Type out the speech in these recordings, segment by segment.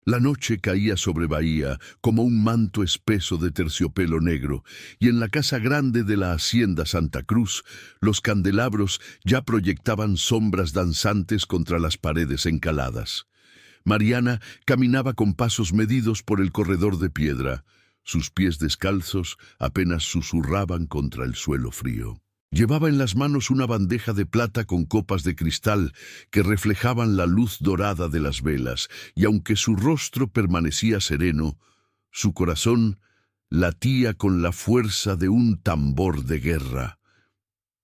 La noche caía sobre Bahía como un manto espeso de terciopelo negro, y en la casa grande de la hacienda Santa Cruz, los candelabros ya proyectaban sombras danzantes contra las paredes encaladas. Mariana caminaba con pasos medidos por el corredor de piedra. Sus pies descalzos apenas susurraban contra el suelo frío. Llevaba en las manos una bandeja de plata con copas de cristal que reflejaban la luz dorada de las velas, y aunque su rostro permanecía sereno, su corazón latía con la fuerza de un tambor de guerra.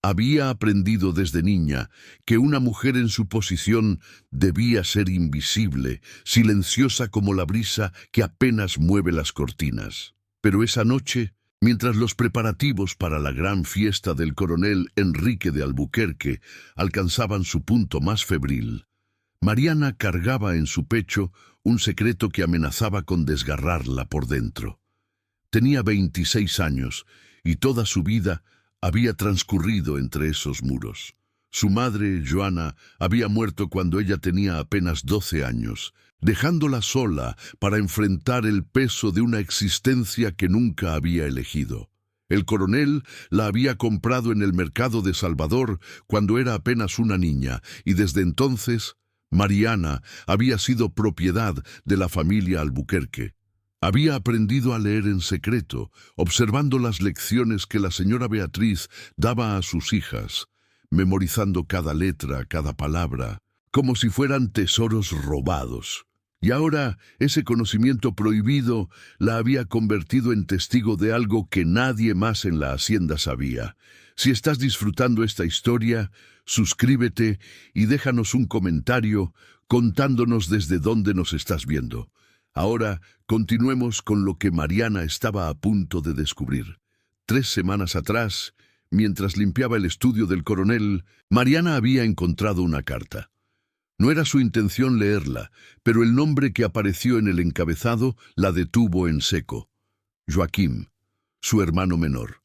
Había aprendido desde niña que una mujer en su posición debía ser invisible, silenciosa como la brisa que apenas mueve las cortinas. Pero esa noche, mientras los preparativos para la gran fiesta del coronel Enrique de Albuquerque alcanzaban su punto más febril, Mariana cargaba en su pecho un secreto que amenazaba con desgarrarla por dentro. Tenía 26 años y toda su vida había transcurrido entre esos muros. Su madre, Joana, había muerto cuando ella tenía apenas 12 años, dejándola sola para enfrentar el peso de una existencia que nunca había elegido. El coronel la había comprado en el mercado de Salvador cuando era apenas una niña, y desde entonces Mariana había sido propiedad de la familia Albuquerque. Había aprendido a leer en secreto, observando las lecciones que la señora Beatriz daba a sus hijas, memorizando cada letra, cada palabra, como si fueran tesoros robados. Y ahora ese conocimiento prohibido la había convertido en testigo de algo que nadie más en la hacienda sabía. Si estás disfrutando esta historia, suscríbete y déjanos un comentario contándonos desde dónde nos estás viendo. Ahora continuemos con lo que Mariana estaba a punto de descubrir. 3 semanas atrás, mientras limpiaba el estudio del coronel, Mariana había encontrado una carta. No era su intención leerla, pero el nombre que apareció en el encabezado la detuvo en seco. Joaquim, su hermano menor.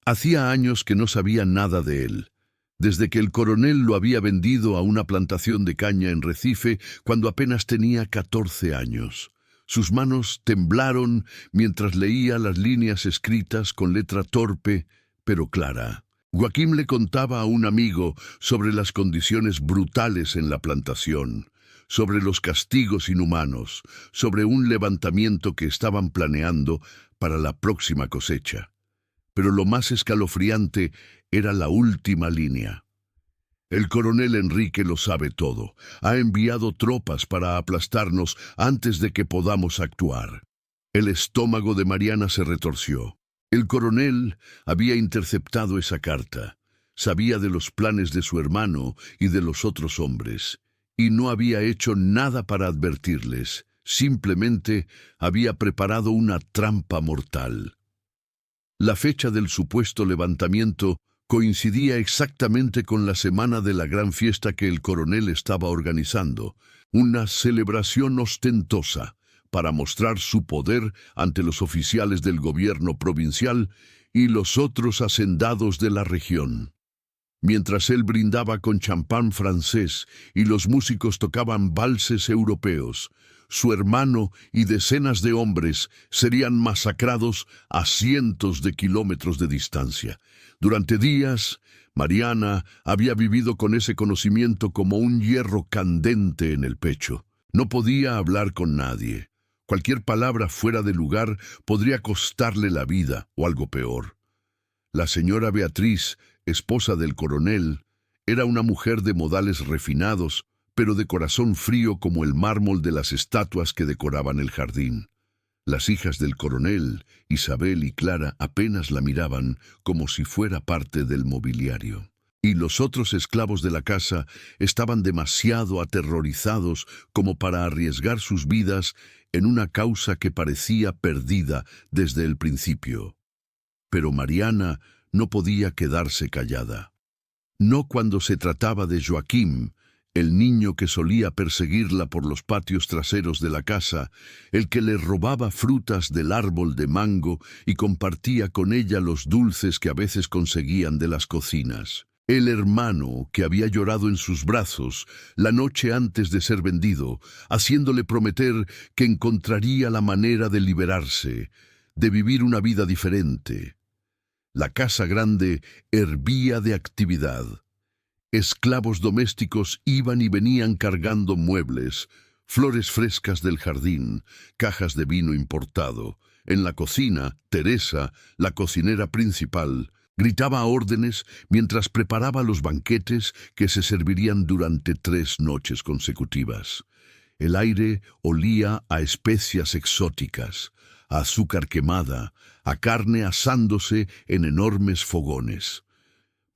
Hacía años que no sabía nada de él, desde que el coronel lo había vendido a una plantación de caña en Recife cuando apenas tenía 14 años. Sus manos temblaron mientras leía las líneas escritas con letra torpe, pero clara. Joaquim le contaba a un amigo sobre las condiciones brutales en la plantación, sobre los castigos inhumanos, sobre un levantamiento que estaban planeando para la próxima cosecha. Pero lo más escalofriante era la última línea. El coronel Enrique lo sabe todo. Ha enviado tropas para aplastarnos antes de que podamos actuar. El estómago de Mariana se retorció. El coronel había interceptado esa carta. Sabía de los planes de su hermano y de los otros hombres, y no había hecho nada para advertirles. Simplemente había preparado una trampa mortal. La fecha del supuesto levantamiento coincidía exactamente con la semana de la gran fiesta que el coronel estaba organizando, una celebración ostentosa para mostrar su poder ante los oficiales del gobierno provincial y los otros hacendados de la región. Mientras él brindaba con champán francés y los músicos tocaban valses europeos, su hermano y decenas de hombres serían masacrados a cientos de kilómetros de distancia. Durante días, Mariana había vivido con ese conocimiento como un hierro candente en el pecho. No podía hablar con nadie. Cualquier palabra fuera de lugar podría costarle la vida o algo peor. La señora Beatriz, esposa del coronel, era una mujer de modales refinados, pero de corazón frío como el mármol de las estatuas que decoraban el jardín. Las hijas del coronel, Isabel y Clara, apenas la miraban como si fuera parte del mobiliario. Y los otros esclavos de la casa estaban demasiado aterrorizados como para arriesgar sus vidas en una causa que parecía perdida desde el principio. Pero Mariana no podía quedarse callada. No cuando se trataba de Joaquim, el niño que solía perseguirla por los patios traseros de la casa, el que le robaba frutas del árbol de mango y compartía con ella los dulces que a veces conseguían de las cocinas. El hermano que había llorado en sus brazos la noche antes de ser vendido, haciéndole prometer que encontraría la manera de liberarse, de vivir una vida diferente. La casa grande hervía de actividad. Esclavos domésticos iban y venían cargando muebles, flores frescas del jardín, cajas de vino importado. En la cocina, Teresa, la cocinera principal, gritaba órdenes mientras preparaba los banquetes que se servirían durante 3 noches consecutivas. El aire olía a especias exóticas, a azúcar quemada, a carne asándose en enormes fogones.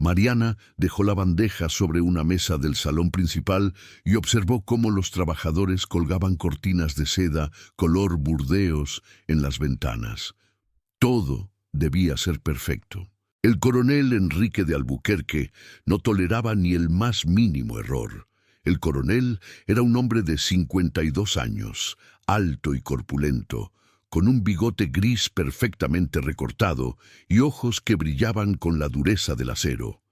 Mariana dejó la bandeja sobre una mesa del salón principal y observó cómo los trabajadores colgaban cortinas de seda color burdeos en las ventanas. Todo debía ser perfecto. El coronel Enrique de Albuquerque no toleraba ni el más mínimo error. El coronel era un hombre de 52 años, alto y corpulento, con un bigote gris perfectamente recortado y ojos que brillaban con la dureza del acero.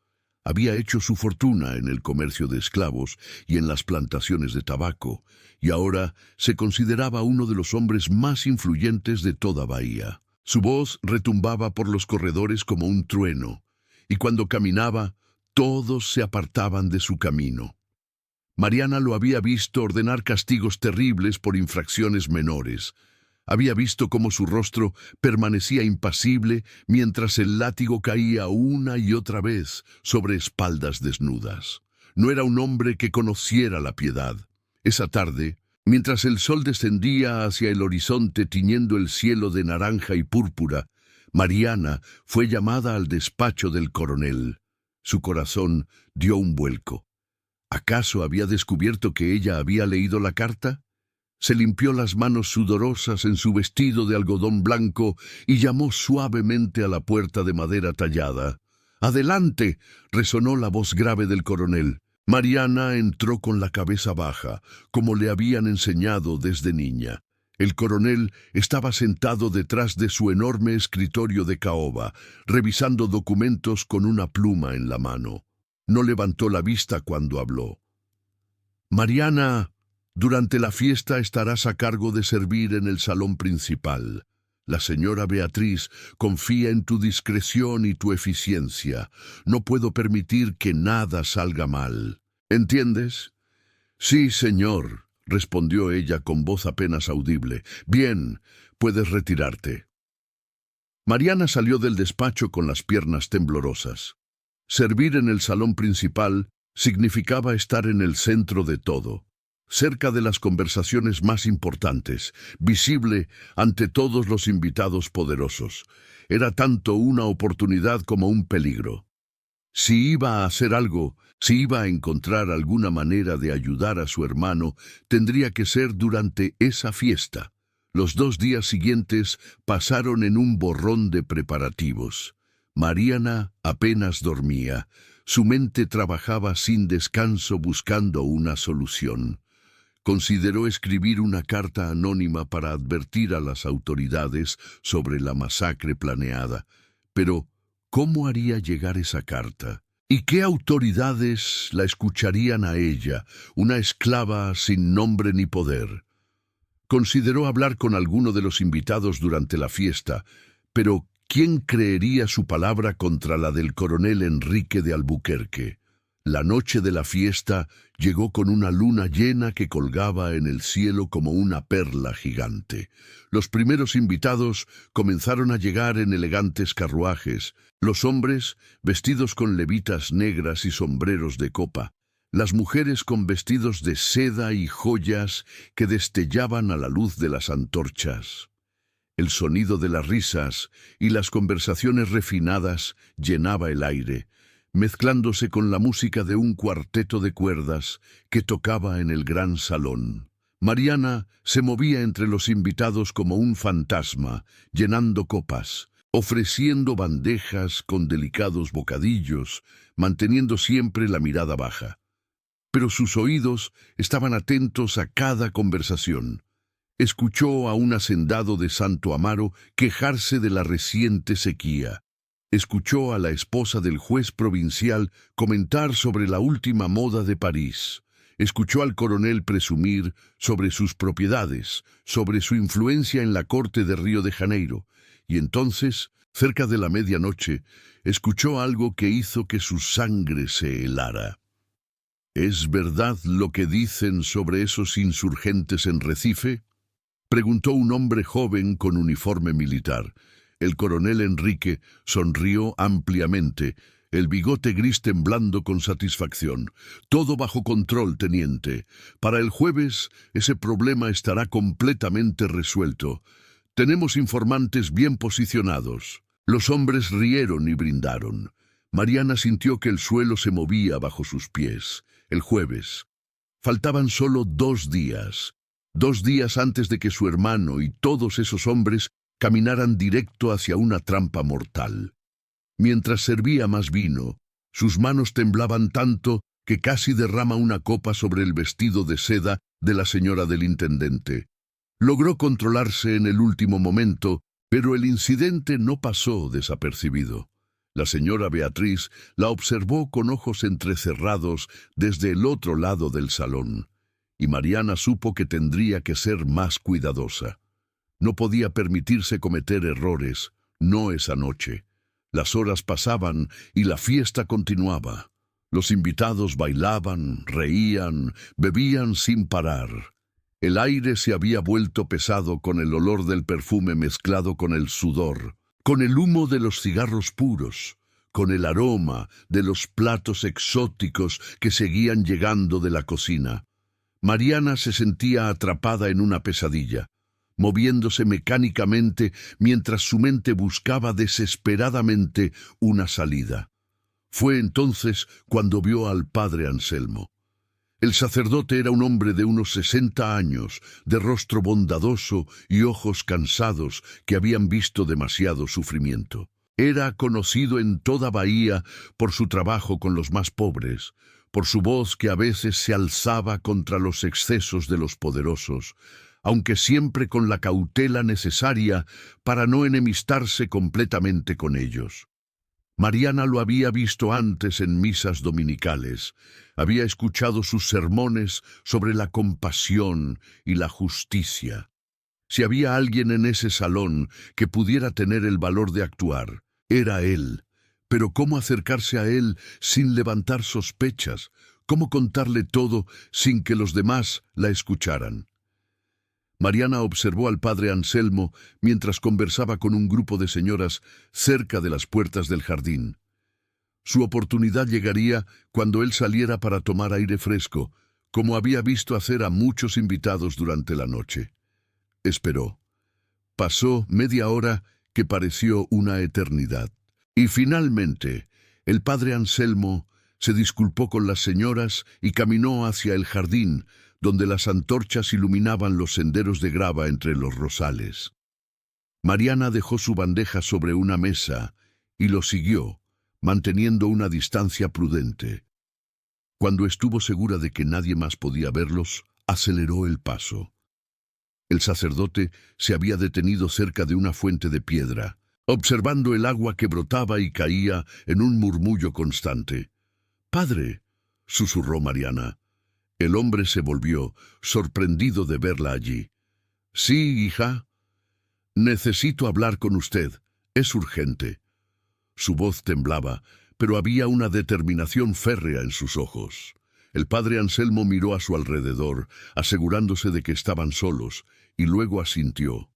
Había hecho su fortuna en el comercio de esclavos y en las plantaciones de tabaco, y ahora se consideraba uno de los hombres más influyentes de toda Bahía. Su voz retumbaba por los corredores como un trueno, y cuando caminaba, todos se apartaban de su camino. Mariana lo había visto ordenar castigos terribles por infracciones menores. Había visto cómo su rostro permanecía impasible mientras el látigo caía una y otra vez sobre espaldas desnudas. No era un hombre que conociera la piedad. Esa tarde, mientras el sol descendía hacia el horizonte tiñendo el cielo de naranja y púrpura, Mariana fue llamada al despacho del coronel. Su corazón dio un vuelco. ¿Acaso había descubierto que ella había leído la carta? Se limpió las manos sudorosas en su vestido de algodón blanco y llamó suavemente a la puerta de madera tallada. «¡Adelante!», resonó la voz grave del coronel. Mariana entró con la cabeza baja, como le habían enseñado desde niña. El coronel estaba sentado detrás de su enorme escritorio de caoba, revisando documentos con una pluma en la mano. No levantó la vista cuando habló. «Mariana, durante la fiesta estarás a cargo de servir en el salón principal. La señora Beatriz confía en tu discreción y tu eficiencia. No puedo permitir que nada salga mal. ¿Entiendes?» «Sí, señor», respondió ella con voz apenas audible. «Bien, puedes retirarte». Mariana salió del despacho con las piernas temblorosas. Servir en el salón principal significaba estar en el centro de todo, cerca de las conversaciones más importantes, visible ante todos los invitados poderosos. Era tanto una oportunidad como un peligro. Si iba a hacer algo, si iba a encontrar alguna manera de ayudar a su hermano, tendría que ser durante esa fiesta. Los 2 días siguientes pasaron en un borrón de preparativos. Mariana apenas dormía. Su mente trabajaba sin descanso buscando una solución. Consideró escribir una carta anónima para advertir a las autoridades sobre la masacre planeada. Pero, ¿cómo haría llegar esa carta? ¿Y qué autoridades la escucharían a ella, una esclava sin nombre ni poder? Consideró hablar con alguno de los invitados durante la fiesta, pero ¿quién creería su palabra contra la del coronel Enrique de Albuquerque? La noche de la fiesta llegó con una luna llena que colgaba en el cielo como una perla gigante. Los primeros invitados comenzaron a llegar en elegantes carruajes, los hombres vestidos con levitas negras y sombreros de copa, las mujeres con vestidos de seda y joyas que destellaban a la luz de las antorchas. El sonido de las risas y las conversaciones refinadas llenaba el aire, mezclándose con la música de un cuarteto de cuerdas que tocaba en el gran salón. Mariana se movía entre los invitados como un fantasma, llenando copas, ofreciendo bandejas con delicados bocadillos, manteniendo siempre la mirada baja. Pero sus oídos estaban atentos a cada conversación. Escuchó a un hacendado de Santo Amaro quejarse de la reciente sequía. Escuchó a la esposa del juez provincial comentar sobre la última moda de París. Escuchó al coronel presumir sobre sus propiedades, sobre su influencia en la corte de Río de Janeiro. Y entonces, cerca de la medianoche, escuchó algo que hizo que su sangre se helara. ¿Es verdad lo que dicen sobre esos insurgentes en Recife?, preguntó un hombre joven con uniforme militar. El coronel Enrique sonrió ampliamente, el bigote gris temblando con satisfacción. Todo bajo control, teniente. Para el jueves ese problema estará completamente resuelto. Tenemos informantes bien posicionados. Los hombres rieron y brindaron. Mariana sintió que el suelo se movía bajo sus pies. El jueves. Faltaban solo 2 días. 2 días antes de que su hermano y todos esos hombres caminaran directo hacia una trampa mortal. Mientras servía más vino, sus manos temblaban tanto que casi derrama una copa sobre el vestido de seda de la señora del intendente. Logró controlarse en el último momento, pero el incidente no pasó desapercibido. La señora Beatriz la observó con ojos entrecerrados desde el otro lado del salón, y Mariana supo que tendría que ser más cuidadosa. No podía permitirse cometer errores, no esa noche. Las horas pasaban y la fiesta continuaba. Los invitados bailaban, reían, bebían sin parar. El aire se había vuelto pesado con el olor del perfume mezclado con el sudor, con el humo de los cigarros puros, con el aroma de los platos exóticos que seguían llegando de la cocina. Mariana se sentía atrapada en una pesadilla, moviéndose mecánicamente mientras su mente buscaba desesperadamente una salida. Fue entonces cuando vio al padre Anselmo. El sacerdote era un hombre de unos 60 años, de rostro bondadoso y ojos cansados que habían visto demasiado sufrimiento. Era conocido en toda Bahía por su trabajo con los más pobres, por su voz que a veces se alzaba contra los excesos de los poderosos, aunque siempre con la cautela necesaria para no enemistarse completamente con ellos. Mariana lo había visto antes en misas dominicales, había escuchado sus sermones sobre la compasión y la justicia. Si había alguien en ese salón que pudiera tener el valor de actuar, era él. Pero ¿cómo acercarse a él sin levantar sospechas? ¿Cómo contarle todo sin que los demás la escucharan? Mariana observó al padre Anselmo mientras conversaba con un grupo de señoras cerca de las puertas del jardín. Su oportunidad llegaría cuando él saliera para tomar aire fresco, como había visto hacer a muchos invitados durante la noche. Esperó. Pasó media hora que pareció una eternidad. Y finalmente, el padre Anselmo se disculpó con las señoras y caminó hacia el jardín, donde las antorchas iluminaban los senderos de grava entre los rosales. Mariana dejó su bandeja sobre una mesa y lo siguió, manteniendo una distancia prudente. Cuando estuvo segura de que nadie más podía verlos, aceleró el paso. El sacerdote se había detenido cerca de una fuente de piedra, observando el agua que brotaba y caía en un murmullo constante. «Padre», susurró Mariana. El hombre se volvió, sorprendido de verla allí. «Sí, hija. Necesito hablar con usted. Es urgente». Su voz temblaba, pero había una determinación férrea en sus ojos. El padre Anselmo miró a su alrededor, asegurándose de que estaban solos, y luego asintió.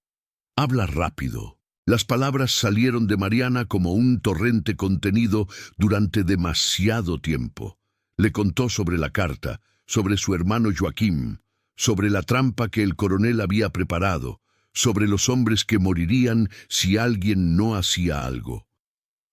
«Habla rápido». Las palabras salieron de Mariana como un torrente contenido durante demasiado tiempo. Le contó sobre la carta, sobre su hermano Joaquín, sobre la trampa que el coronel había preparado, sobre los hombres que morirían si alguien no hacía algo.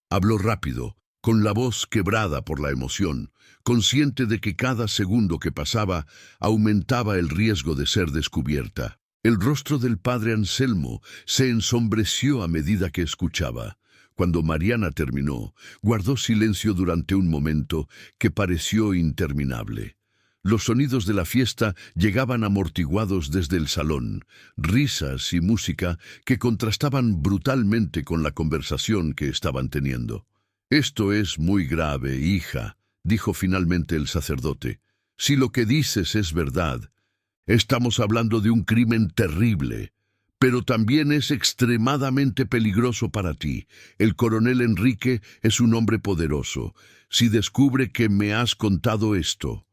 Habló rápido, con la voz quebrada por la emoción, consciente de que cada segundo que pasaba aumentaba el riesgo de ser descubierta. El rostro del padre Anselmo se ensombreció a medida que escuchaba. Cuando Mariana terminó, guardó silencio durante un momento que pareció interminable. Los sonidos de la fiesta llegaban amortiguados desde el salón, risas y música que contrastaban brutalmente con la conversación que estaban teniendo. «Esto es muy grave, hija», dijo finalmente el sacerdote. «Si lo que dices es verdad, estamos hablando de un crimen terrible, pero también es extremadamente peligroso para ti. El coronel Enrique es un hombre poderoso. Si descubre que me has contado esto...»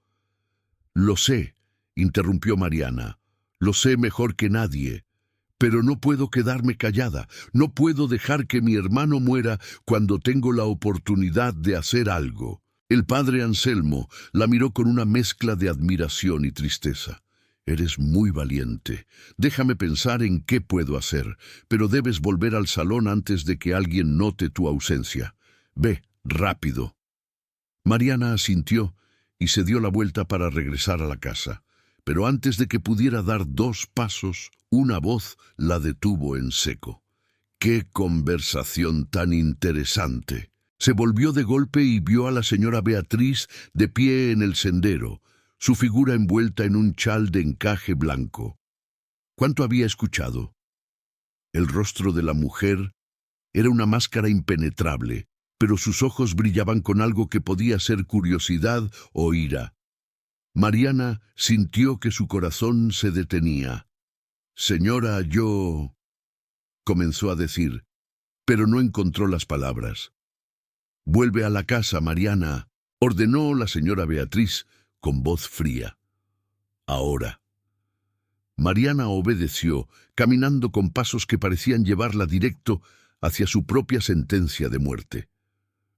«Lo sé», interrumpió Mariana. «Lo sé mejor que nadie. Pero no puedo quedarme callada. No puedo dejar que mi hermano muera cuando tengo la oportunidad de hacer algo». El padre Anselmo la miró con una mezcla de admiración y tristeza. «Eres muy valiente. Déjame pensar en qué puedo hacer, pero debes volver al salón antes de que alguien note tu ausencia. Ve, rápido». Mariana asintió y se dio la vuelta para regresar a la casa. Pero antes de que pudiera dar 2 pasos, una voz la detuvo en seco. ¡Qué conversación tan interesante! Se volvió de golpe y vio a la señora Beatriz de pie en el sendero, su figura envuelta en un chal de encaje blanco. ¿Cuánto había escuchado? El rostro de la mujer era una máscara impenetrable, pero sus ojos brillaban con algo que podía ser curiosidad o ira. Mariana sintió que su corazón se detenía. «Señora, yo...» comenzó a decir, pero no encontró las palabras. «Vuelve a la casa, Mariana», ordenó la señora Beatriz con voz fría. «Ahora». Mariana obedeció, caminando con pasos que parecían llevarla directo hacia su propia sentencia de muerte.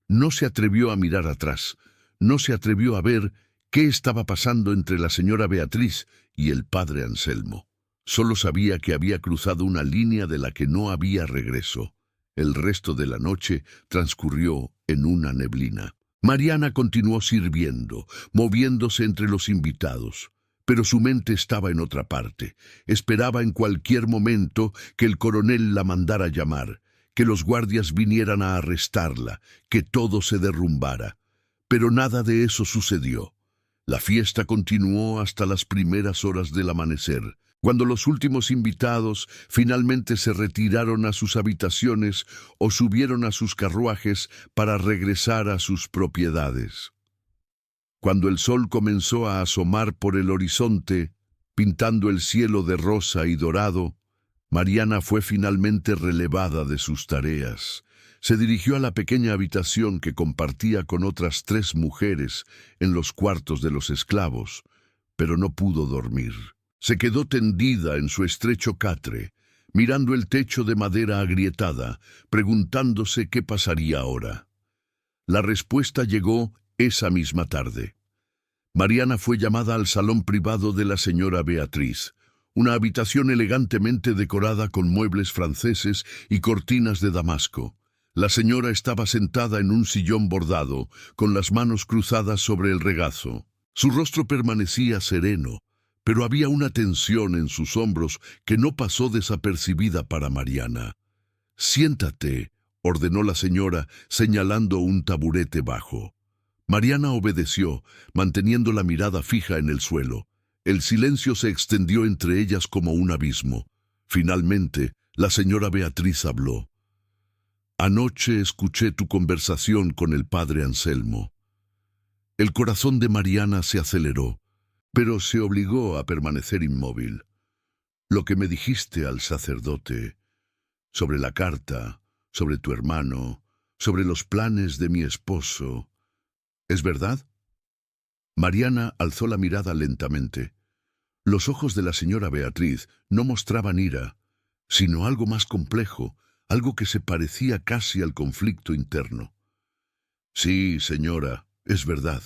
No se atrevió a mirar atrás, no se atrevió a ver qué estaba pasando entre la señora Beatriz y el padre Anselmo. Solo sabía que había cruzado una línea de la que no había regreso. El resto de la noche transcurrió en una neblina. Mariana continuó sirviendo, moviéndose entre los invitados, pero su mente estaba en otra parte. Esperaba en cualquier momento que el coronel la mandara llamar, que los guardias vinieran a arrestarla, que todo se derrumbara. Pero nada de eso sucedió. La fiesta continuó hasta las primeras horas del amanecer. Cuando los últimos invitados finalmente se retiraron a sus habitaciones o subieron a sus carruajes para regresar a sus propiedades. Cuando el sol comenzó a asomar por el horizonte, pintando el cielo de rosa y dorado, Mariana fue finalmente relevada de sus tareas. Se dirigió a la pequeña habitación que compartía con otras 3 mujeres en los cuartos de los esclavos, pero no pudo dormir. Se quedó tendida en su estrecho catre, mirando el techo de madera agrietada, preguntándose qué pasaría ahora. La respuesta llegó esa misma tarde. Mariana fue llamada al salón privado de la señora Beatriz, una habitación elegantemente decorada con muebles franceses y cortinas de damasco. La señora estaba sentada en un sillón bordado, con las manos cruzadas sobre el regazo. Su rostro permanecía sereno, pero había una tensión en sus hombros que no pasó desapercibida para Mariana. «Siéntate», ordenó la señora, señalando un taburete bajo. Mariana obedeció, manteniendo la mirada fija en el suelo. El silencio se extendió entre ellas como un abismo. Finalmente, la señora Beatriz habló. «Anoche escuché tu conversación con el padre Anselmo». El corazón de Mariana se aceleró, pero se obligó a permanecer inmóvil. «Lo que me dijiste al sacerdote, sobre la carta, sobre tu hermano, sobre los planes de mi esposo, ¿es verdad?» Mariana alzó la mirada lentamente. Los ojos de la señora Beatriz no mostraban ira, sino algo más complejo, algo que se parecía casi al conflicto interno. «Sí, señora, es verdad».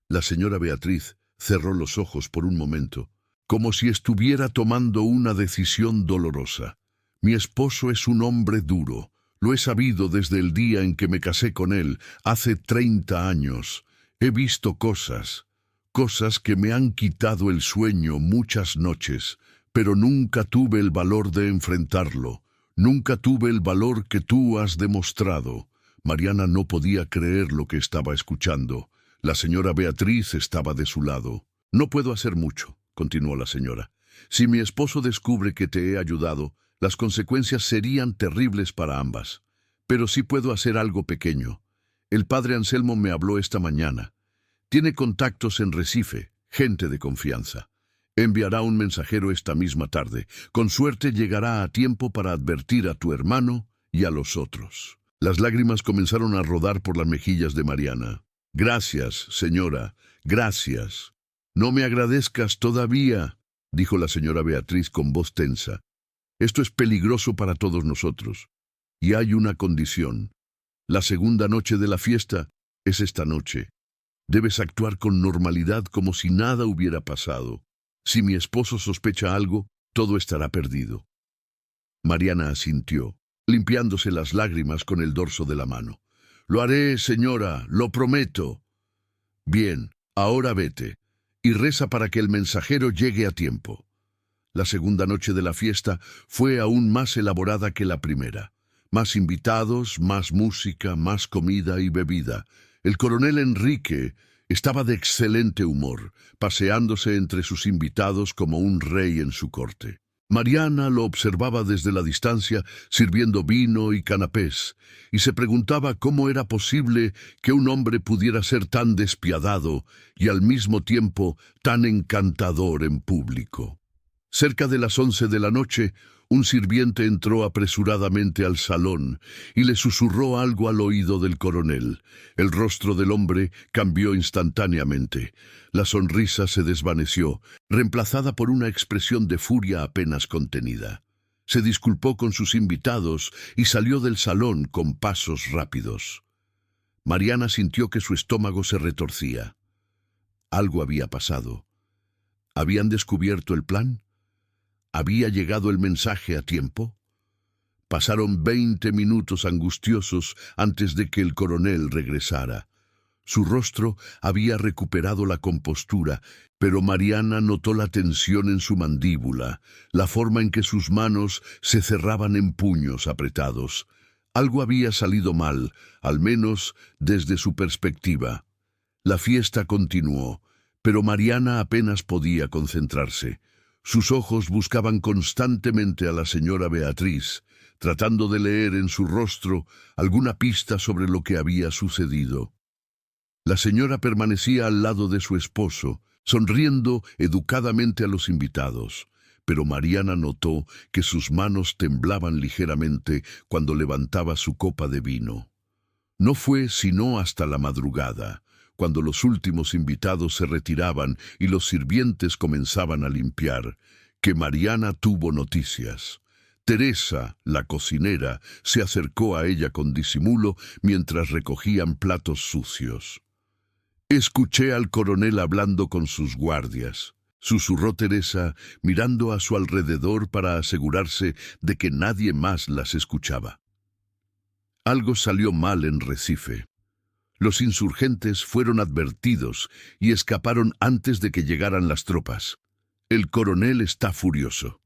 La señora Beatriz cerró los ojos por un momento, como si estuviera tomando una decisión dolorosa. «Mi esposo es un hombre duro. Lo he sabido desde el día en que me casé con él, hace 30 años. He visto cosas que me han quitado el sueño muchas noches, pero nunca tuve el valor de enfrentarlo. Nunca tuve el valor que tú has demostrado». Mariana no podía creer lo que estaba escuchando. La señora Beatriz estaba de su lado. «No puedo hacer mucho», continuó la señora. «Si mi esposo descubre que te he ayudado, las consecuencias serían terribles para ambas. Pero sí puedo hacer algo pequeño. El padre Anselmo me habló esta mañana. Tiene contactos en Recife, gente de confianza. Enviará un mensajero esta misma tarde. Con suerte llegará a tiempo para advertir a tu hermano y a los otros». Las lágrimas comenzaron a rodar por las mejillas de Mariana. «Gracias, señora, gracias». «No me agradezcas todavía», dijo la señora Beatriz con voz tensa. «Esto es peligroso para todos nosotros. Y hay una condición. La segunda noche de la fiesta es esta noche. Debes actuar con normalidad como si nada hubiera pasado. Si mi esposo sospecha algo, todo estará perdido». Mariana asintió, limpiándose las lágrimas con el dorso de la mano. «Lo haré, señora, lo prometo». «Bien, ahora vete, y reza para que el mensajero llegue a tiempo». La segunda noche de la fiesta fue aún más elaborada que la primera. Más invitados, más música, más comida y bebida. El coronel Enrique estaba de excelente humor, paseándose entre sus invitados como un rey en su corte. Mariana lo observaba desde la distancia, sirviendo vino y canapés, y se preguntaba cómo era posible que un hombre pudiera ser tan despiadado y al mismo tiempo tan encantador en público. Cerca de las 11 de la noche, un sirviente entró apresuradamente al salón y le susurró algo al oído del coronel. El rostro del hombre cambió instantáneamente. La sonrisa se desvaneció, reemplazada por una expresión de furia apenas contenida. Se disculpó con sus invitados y salió del salón con pasos rápidos. Mariana sintió que su estómago se retorcía. Algo había pasado. ¿Habían descubierto el plan? ¿Había llegado el mensaje a tiempo? Pasaron 20 minutos angustiosos antes de que el coronel regresara. Su rostro había recuperado la compostura, pero Mariana notó la tensión en su mandíbula, la forma en que sus manos se cerraban en puños apretados. Algo había salido mal, al menos desde su perspectiva. La fiesta continuó, pero Mariana apenas podía concentrarse. Sus ojos buscaban constantemente a la señora Beatriz, tratando de leer en su rostro alguna pista sobre lo que había sucedido. La señora permanecía al lado de su esposo, sonriendo educadamente a los invitados, pero Mariana notó que sus manos temblaban ligeramente cuando levantaba su copa de vino. No fue sino hasta la madrugada, cuando los últimos invitados se retiraban y los sirvientes comenzaban a limpiar, que Mariana tuvo noticias. Teresa, la cocinera, se acercó a ella con disimulo mientras recogían platos sucios. «Escuché al coronel hablando con sus guardias», susurró Teresa, mirando a su alrededor para asegurarse de que nadie más las escuchaba. Algo salió mal en Recife. Los insurgentes fueron advertidos y escaparon antes de que llegaran las tropas. El coronel está furioso.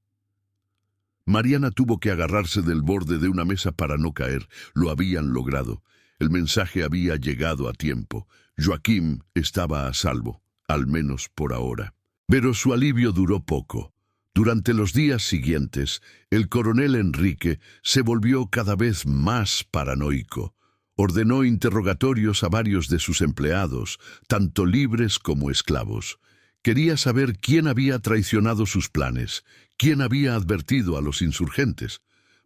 Mariana tuvo que agarrarse del borde de una mesa para no caer. Lo habían logrado. El mensaje había llegado a tiempo. Joaquín estaba a salvo, al menos por ahora. Pero su alivio duró poco. Durante los días siguientes, el coronel Enrique se volvió cada vez más paranoico. Ordenó interrogatorios a varios de sus empleados, tanto libres como esclavos. Quería saber quién había traicionado sus planes, quién había advertido a los insurgentes.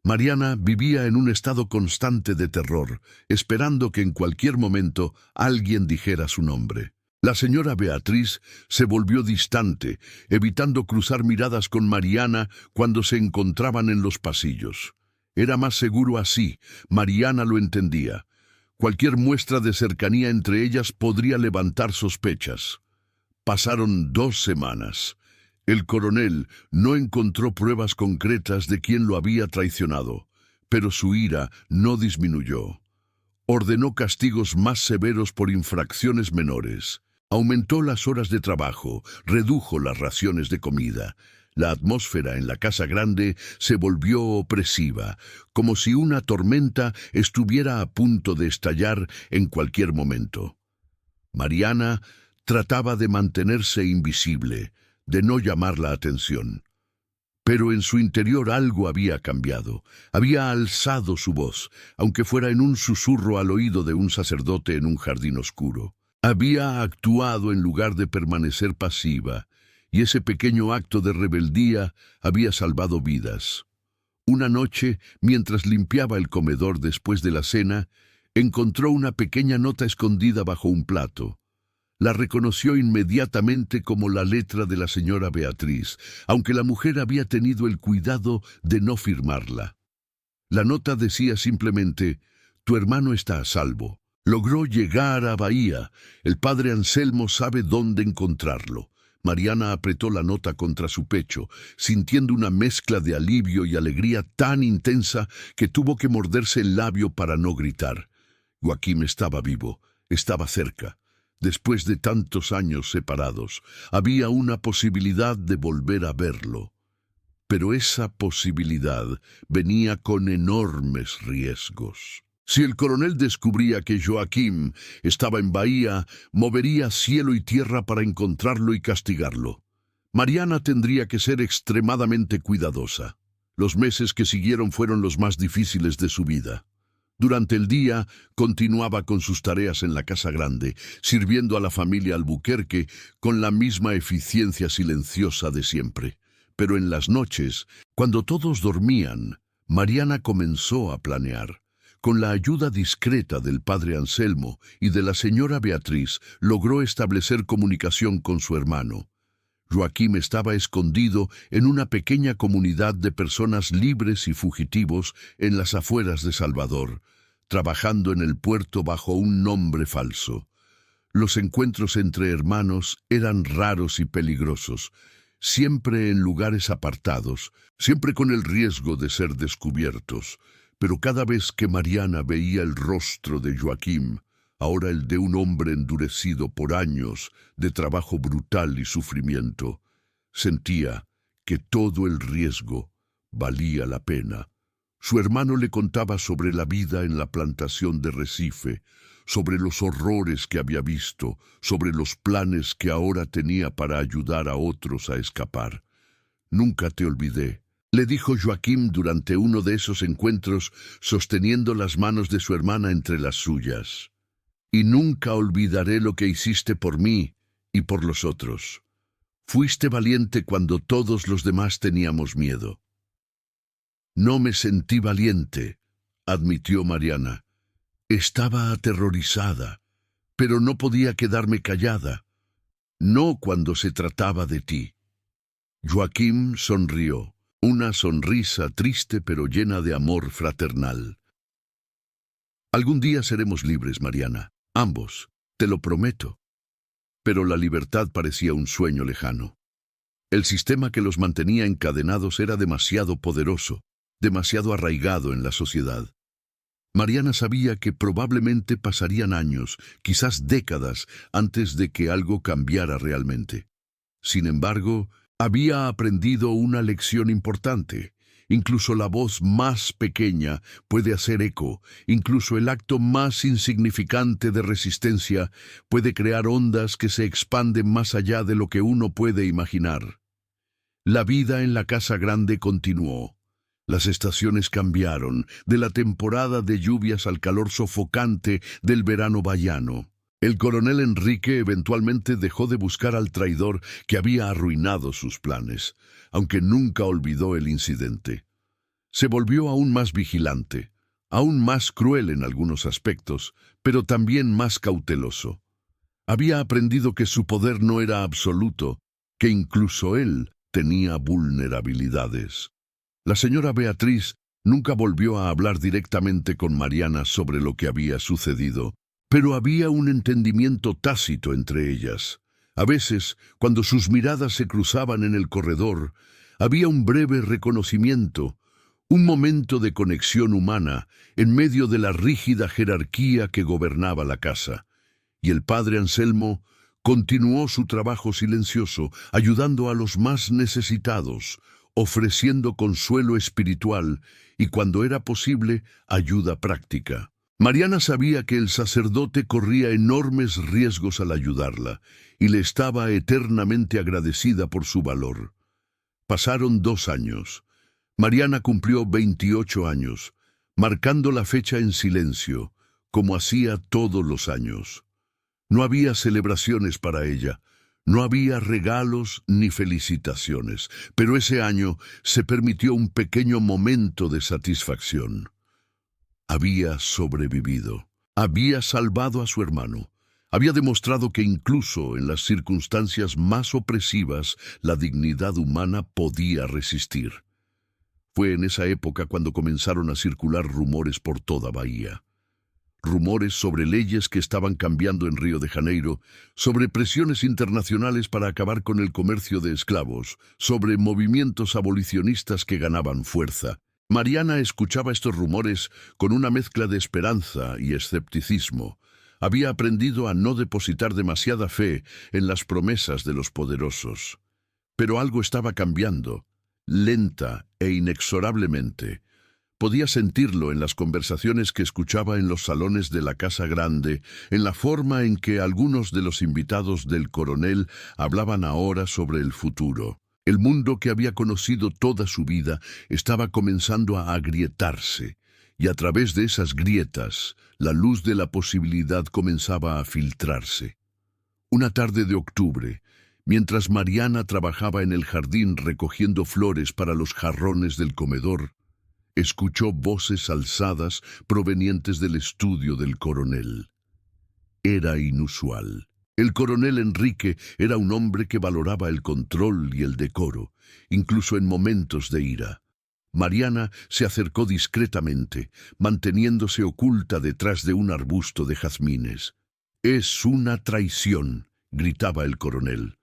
Mariana vivía en un estado constante de terror, esperando que en cualquier momento alguien dijera su nombre. La señora Beatriz se volvió distante, evitando cruzar miradas con Mariana cuando se encontraban en los pasillos. Era más seguro así, Mariana lo entendía. Cualquier muestra de cercanía entre ellas podría levantar sospechas. Pasaron 2 semanas. El coronel no encontró pruebas concretas de quién lo había traicionado, pero su ira no disminuyó. Ordenó castigos más severos por infracciones menores. Aumentó las horas de trabajo, redujo las raciones de comida. La atmósfera en la casa grande se volvió opresiva, como si una tormenta estuviera a punto de estallar en cualquier momento. Mariana trataba de mantenerse invisible, de no llamar la atención. Pero en su interior algo había cambiado. Había alzado su voz, aunque fuera en un susurro al oído de un sacerdote en un jardín oscuro. Había actuado en lugar de permanecer pasiva, y ese pequeño acto de rebeldía había salvado vidas. Una noche, mientras limpiaba el comedor después de la cena, encontró una pequeña nota escondida bajo un plato. La reconoció inmediatamente como la letra de la señora Beatriz, aunque la mujer había tenido el cuidado de no firmarla. La nota decía simplemente: «Tu hermano está a salvo. Logró llegar a Bahía. El padre Anselmo sabe dónde encontrarlo». Mariana apretó la nota contra su pecho, sintiendo una mezcla de alivio y alegría tan intensa que tuvo que morderse el labio para no gritar. Joaquín estaba vivo, estaba cerca. Después de tantos años separados, había una posibilidad de volver a verlo. Pero esa posibilidad venía con enormes riesgos. Si el coronel descubría que Joaquín estaba en Bahía, movería cielo y tierra para encontrarlo y castigarlo. Mariana tendría que ser extremadamente cuidadosa. Los meses que siguieron fueron los más difíciles de su vida. Durante el día continuaba con sus tareas en la casa grande, sirviendo a la familia Albuquerque con la misma eficiencia silenciosa de siempre. Pero en las noches, cuando todos dormían, Mariana comenzó a planear. Con la ayuda discreta del padre Anselmo y de la señora Beatriz, logró establecer comunicación con su hermano. Joaquín estaba escondido en una pequeña comunidad de personas libres y fugitivos en las afueras de Salvador, trabajando en el puerto bajo un nombre falso. Los encuentros entre hermanos eran raros y peligrosos, siempre en lugares apartados, siempre con el riesgo de ser descubiertos. Pero cada vez que Mariana veía el rostro de Joaquín, ahora el de un hombre endurecido por años de trabajo brutal y sufrimiento, sentía que todo el riesgo valía la pena. Su hermano le contaba sobre la vida en la plantación de Recife, sobre los horrores que había visto, sobre los planes que ahora tenía para ayudar a otros a escapar. «Nunca te olvidé», le dijo Joaquín durante uno de esos encuentros, sosteniendo las manos de su hermana entre las suyas. «Y nunca olvidaré lo que hiciste por mí y por los otros. Fuiste valiente cuando todos los demás teníamos miedo». «No me sentí valiente», admitió Mariana. «Estaba aterrorizada, pero no podía quedarme callada. No cuando se trataba de ti». Joaquín sonrió, una sonrisa triste pero llena de amor fraternal. «Algún día seremos libres, Mariana, ambos, te lo prometo». Pero la libertad parecía un sueño lejano. El sistema que los mantenía encadenados era demasiado poderoso, demasiado arraigado en la sociedad. Mariana sabía que probablemente pasarían años, quizás décadas, antes de que algo cambiara realmente. Sin embargo, había aprendido una lección importante. Incluso la voz más pequeña puede hacer eco, incluso el acto más insignificante de resistencia puede crear ondas que se expanden más allá de lo que uno puede imaginar. La vida en la casa grande continuó. Las estaciones cambiaron, de la temporada de lluvias al calor sofocante del verano bahiano. El coronel Enrique eventualmente dejó de buscar al traidor que había arruinado sus planes, aunque nunca olvidó el incidente. Se volvió aún más vigilante, aún más cruel en algunos aspectos, pero también más cauteloso. Había aprendido que su poder no era absoluto, que incluso él tenía vulnerabilidades. La señora Beatriz nunca volvió a hablar directamente con Mariana sobre lo que había sucedido, pero había un entendimiento tácito entre ellas. A veces, cuando sus miradas se cruzaban en el corredor, había un breve reconocimiento, un momento de conexión humana en medio de la rígida jerarquía que gobernaba la casa. Y el padre Anselmo continuó su trabajo silencioso, ayudando a los más necesitados, ofreciendo consuelo espiritual y, cuando era posible, ayuda práctica. Mariana sabía que el sacerdote corría enormes riesgos al ayudarla, y le estaba eternamente agradecida por su valor. Pasaron 2 años. Mariana cumplió 28 años, marcando la fecha en silencio, como hacía todos los años. No había celebraciones para ella, no había regalos ni felicitaciones, pero ese año se permitió un pequeño momento de satisfacción. Había sobrevivido, había salvado a su hermano, había demostrado que incluso en las circunstancias más opresivas la dignidad humana podía resistir. Fue en esa época cuando comenzaron a circular rumores por toda Bahía. Rumores sobre leyes que estaban cambiando en Río de Janeiro, sobre presiones internacionales para acabar con el comercio de esclavos, sobre movimientos abolicionistas que ganaban fuerza. Mariana escuchaba estos rumores con una mezcla de esperanza y escepticismo. Había aprendido a no depositar demasiada fe en las promesas de los poderosos. Pero algo estaba cambiando, lenta e inexorablemente. Podía sentirlo en las conversaciones que escuchaba en los salones de la Casa Grande, en la forma en que algunos de los invitados del coronel hablaban ahora sobre el futuro. El mundo que había conocido toda su vida estaba comenzando a agrietarse, y a través de esas grietas, la luz de la posibilidad comenzaba a filtrarse. Una tarde de octubre, mientras Mariana trabajaba en el jardín recogiendo flores para los jarrones del comedor, escuchó voces alzadas provenientes del estudio del coronel. Era inusual. El coronel Enrique era un hombre que valoraba el control y el decoro, incluso en momentos de ira. Mariana se acercó discretamente, manteniéndose oculta detrás de un arbusto de jazmines. «Es una traición», gritaba el coronel.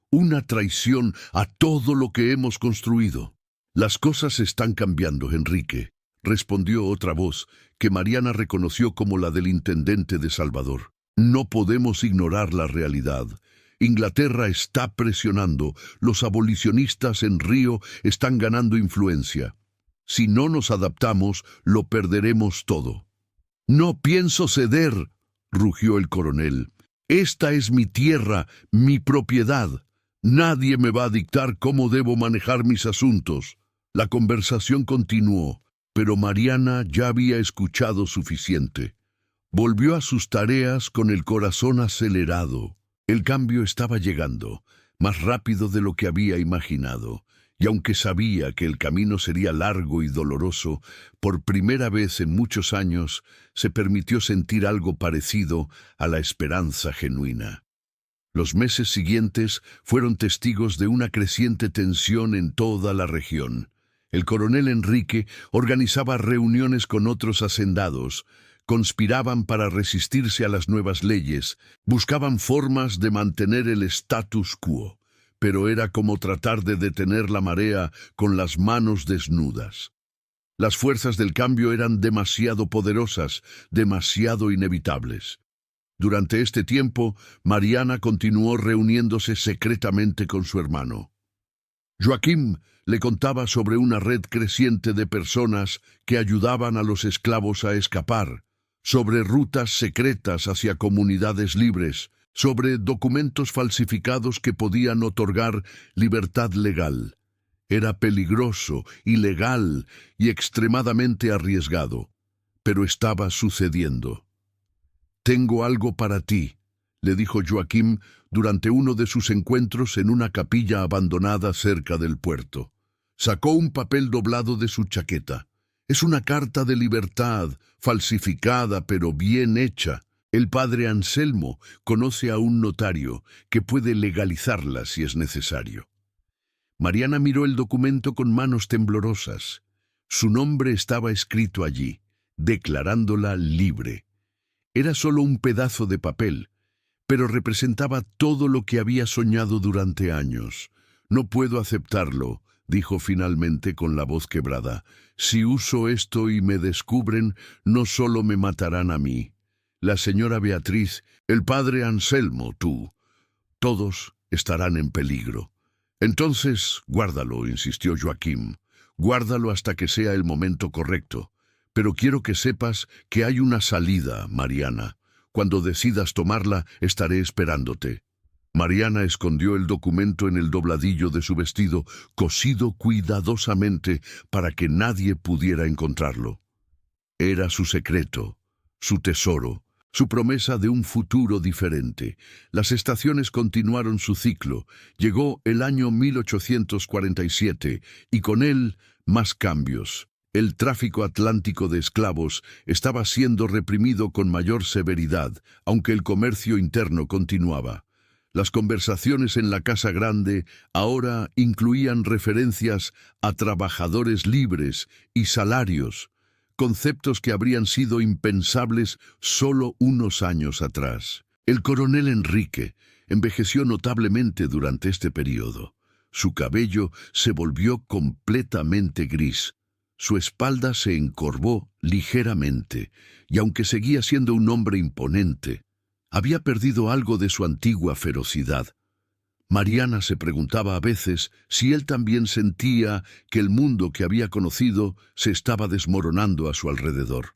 «Una traición a todo lo que hemos construido». «Las cosas están cambiando, Enrique», respondió otra voz, que Mariana reconoció como la del intendente de Salvador. «No podemos ignorar la realidad. Inglaterra está presionando, los abolicionistas en Río están ganando influencia. Si no nos adaptamos, lo perderemos todo». «No pienso ceder», rugió el coronel. «Esta es mi tierra, mi propiedad. Nadie me va a dictar cómo debo manejar mis asuntos». La conversación continuó, pero Mariana ya había escuchado suficiente. Volvió a sus tareas con el corazón acelerado. El cambio estaba llegando, más rápido de lo que había imaginado, y aunque sabía que el camino sería largo y doloroso, por primera vez en muchos años se permitió sentir algo parecido a la esperanza genuina. Los meses siguientes fueron testigos de una creciente tensión en toda la región. El coronel Enrique organizaba reuniones con otros hacendados, conspiraban para resistirse a las nuevas leyes, buscaban formas de mantener el status quo, pero era como tratar de detener la marea con las manos desnudas. Las fuerzas del cambio eran demasiado poderosas, demasiado inevitables. Durante este tiempo, Mariana continuó reuniéndose secretamente con su hermano. Joaquim le contaba sobre una red creciente de personas que ayudaban a los esclavos a escapar, sobre rutas secretas hacia comunidades libres, sobre documentos falsificados que podían otorgar libertad legal. Era peligroso, ilegal y extremadamente arriesgado, pero estaba sucediendo. «Tengo algo para ti», le dijo Joaquim durante uno de sus encuentros en una capilla abandonada cerca del puerto. Sacó un papel doblado de su chaqueta. «Es una carta de libertad, falsificada pero bien hecha. El padre Anselmo conoce a un notario que puede legalizarla si es necesario». Mariana miró el documento con manos temblorosas. Su nombre estaba escrito allí, declarándola libre. Era solo un pedazo de papel, pero representaba todo lo que había soñado durante años. «No puedo aceptarlo», dijo finalmente con la voz quebrada. «Si uso esto y me descubren, no solo me matarán a mí. La señora Beatriz, el padre Anselmo, tú. Todos estarán en peligro». «Entonces, guárdalo», insistió Joaquim. «Guárdalo hasta que sea el momento correcto. Pero quiero que sepas que hay una salida, Mariana. Cuando decidas tomarla, estaré esperándote. Mariana escondió el documento en el dobladillo de su vestido, cosido cuidadosamente para que nadie pudiera encontrarlo. Era su secreto, su tesoro, su promesa de un futuro diferente. Las estaciones continuaron su ciclo. Llegó el año 1847 y con él más cambios. El tráfico atlántico de esclavos estaba siendo reprimido con mayor severidad, aunque el comercio interno continuaba. Las conversaciones en la Casa Grande ahora incluían referencias a trabajadores libres y salarios, conceptos que habrían sido impensables solo unos años atrás. El coronel Enrique envejeció notablemente durante este periodo. Su cabello se volvió completamente gris. Su espalda se encorvó ligeramente, y aunque seguía siendo un hombre imponente, había perdido algo de su antigua ferocidad. Mariana se preguntaba a veces si él también sentía que el mundo que había conocido se estaba desmoronando a su alrededor.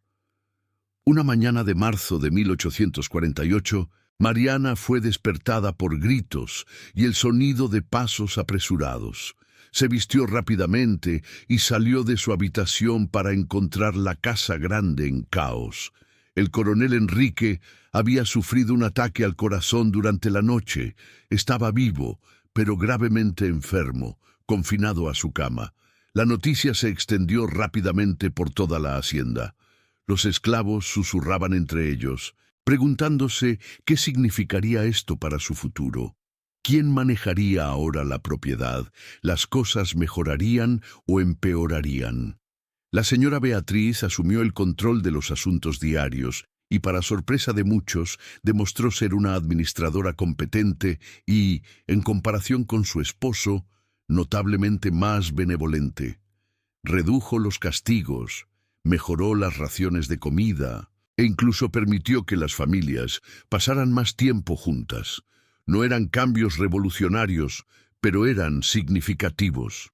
Una mañana de marzo de 1848, Mariana fue despertada por gritos y el sonido de pasos apresurados. Se vistió rápidamente y salió de su habitación para encontrar la Casa Grande en caos. El coronel Enrique había sufrido un ataque al corazón durante la noche. Estaba vivo, pero gravemente enfermo, confinado a su cama. La noticia se extendió rápidamente por toda la hacienda. Los esclavos susurraban entre ellos, preguntándose qué significaría esto para su futuro. ¿Quién manejaría ahora la propiedad? ¿Las cosas mejorarían o empeorarían? La señora Beatriz asumió el control de los asuntos diarios y, para sorpresa de muchos, demostró ser una administradora competente y, en comparación con su esposo, notablemente más benevolente. Redujo los castigos, mejoró las raciones de comida e incluso permitió que las familias pasaran más tiempo juntas. No eran cambios revolucionarios, pero eran significativos.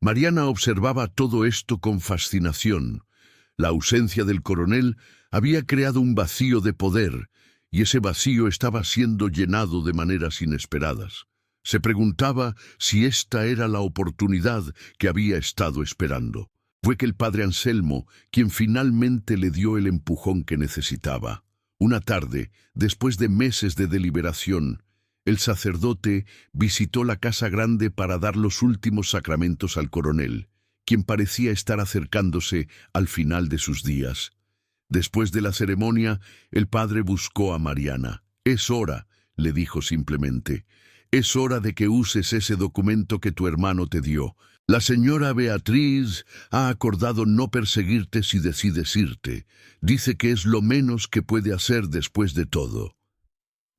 Mariana observaba todo esto con fascinación. La ausencia del coronel había creado un vacío de poder, y ese vacío estaba siendo llenado de maneras inesperadas. Se preguntaba si esta era la oportunidad que había estado esperando. Fue que el padre Anselmo quien finalmente le dio el empujón que necesitaba. Una tarde, después de meses de deliberación, el sacerdote visitó la Casa Grande para dar los últimos sacramentos al coronel, quien parecía estar acercándose al final de sus días. Después de la ceremonia, el padre buscó a Mariana. «Es hora», le dijo simplemente. «Es hora de que uses ese documento que tu hermano te dio. La señora Beatriz ha acordado no perseguirte si decides irte. Dice que es lo menos que puede hacer después de todo».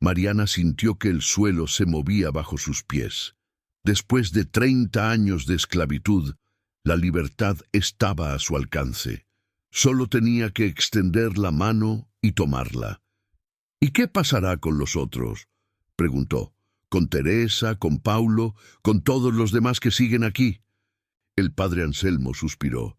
Mariana sintió que el suelo se movía bajo sus pies. Después de 30 años de esclavitud, la libertad estaba a su alcance. Solo tenía que extender la mano y tomarla. «¿Y qué pasará con los otros?», preguntó. «¿Con Teresa, con Paulo, con todos los demás que siguen aquí?». El padre Anselmo suspiró.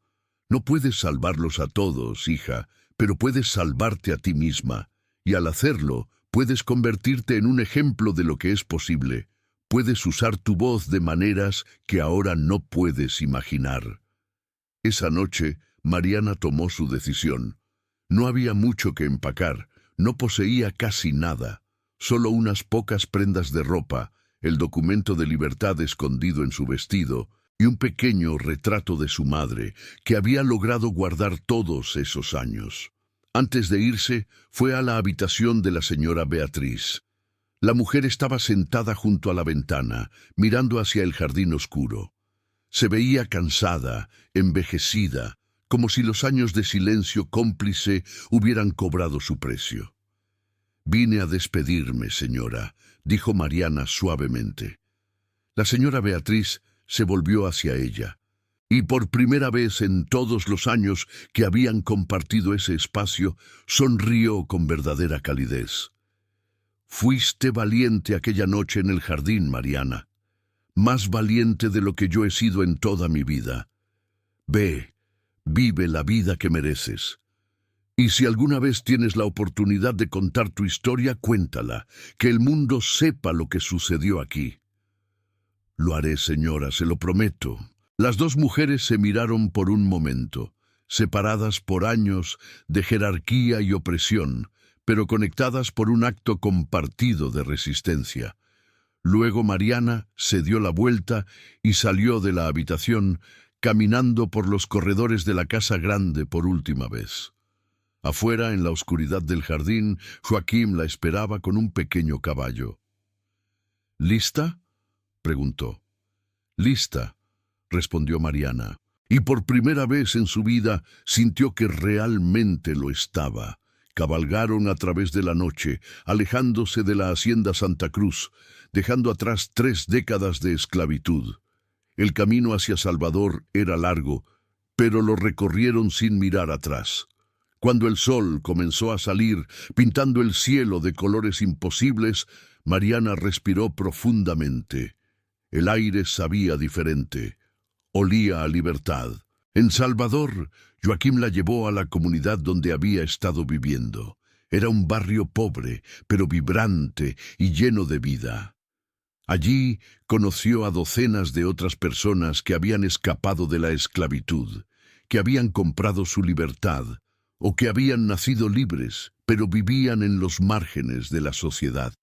«No puedes salvarlos a todos, hija, pero puedes salvarte a ti misma. Y al hacerlo, puedes convertirte en un ejemplo de lo que es posible. Puedes usar tu voz de maneras que ahora no puedes imaginar». Esa noche, Mariana tomó su decisión. No había mucho que empacar, no poseía casi nada, solo unas pocas prendas de ropa, el documento de libertad escondido en su vestido y un pequeño retrato de su madre, que había logrado guardar todos esos años. Antes de irse, fue a la habitación de la señora Beatriz. La mujer estaba sentada junto a la ventana, mirando hacia el jardín oscuro. Se veía cansada, envejecida, como si los años de silencio cómplice hubieran cobrado su precio. «Vine a despedirme, señora», dijo Mariana suavemente. La señora Beatriz se volvió hacia ella, y por primera vez en todos los años que habían compartido ese espacio, sonrió con verdadera calidez. «Fuiste valiente aquella noche en el jardín, Mariana, más valiente de lo que yo he sido en toda mi vida. Ve Vive la vida que mereces. Y si alguna vez tienes la oportunidad de contar tu historia, cuéntala, que el mundo sepa lo que sucedió aquí. Lo haré, señora, se lo prometo. Las dos mujeres se miraron por un momento, separadas por años de jerarquía y opresión, pero conectadas por un acto compartido de resistencia. Luego Mariana se dio la vuelta y salió de la habitación, caminando por los corredores de la casa grande por última vez. Afuera, en la oscuridad del jardín, Joaquín la esperaba con un pequeño caballo. ¿Lista?, preguntó. «Lista», respondió Mariana, y por primera vez en su vida sintió que realmente lo estaba. Cabalgaron a través de la noche, alejándose de la hacienda Santa Cruz, dejando atrás 3 décadas de esclavitud. El camino hacia Salvador era largo, pero lo recorrieron sin mirar atrás. Cuando el sol comenzó a salir, pintando el cielo de colores imposibles, Mariana respiró profundamente. El aire sabía diferente. Olía a libertad. En Salvador, Joaquín la llevó a la comunidad donde había estado viviendo. Era un barrio pobre, pero vibrante y lleno de vida. Allí conoció a docenas de otras personas que habían escapado de la esclavitud, que habían comprado su libertad, o que habían nacido libres, pero vivían en los márgenes de la sociedad.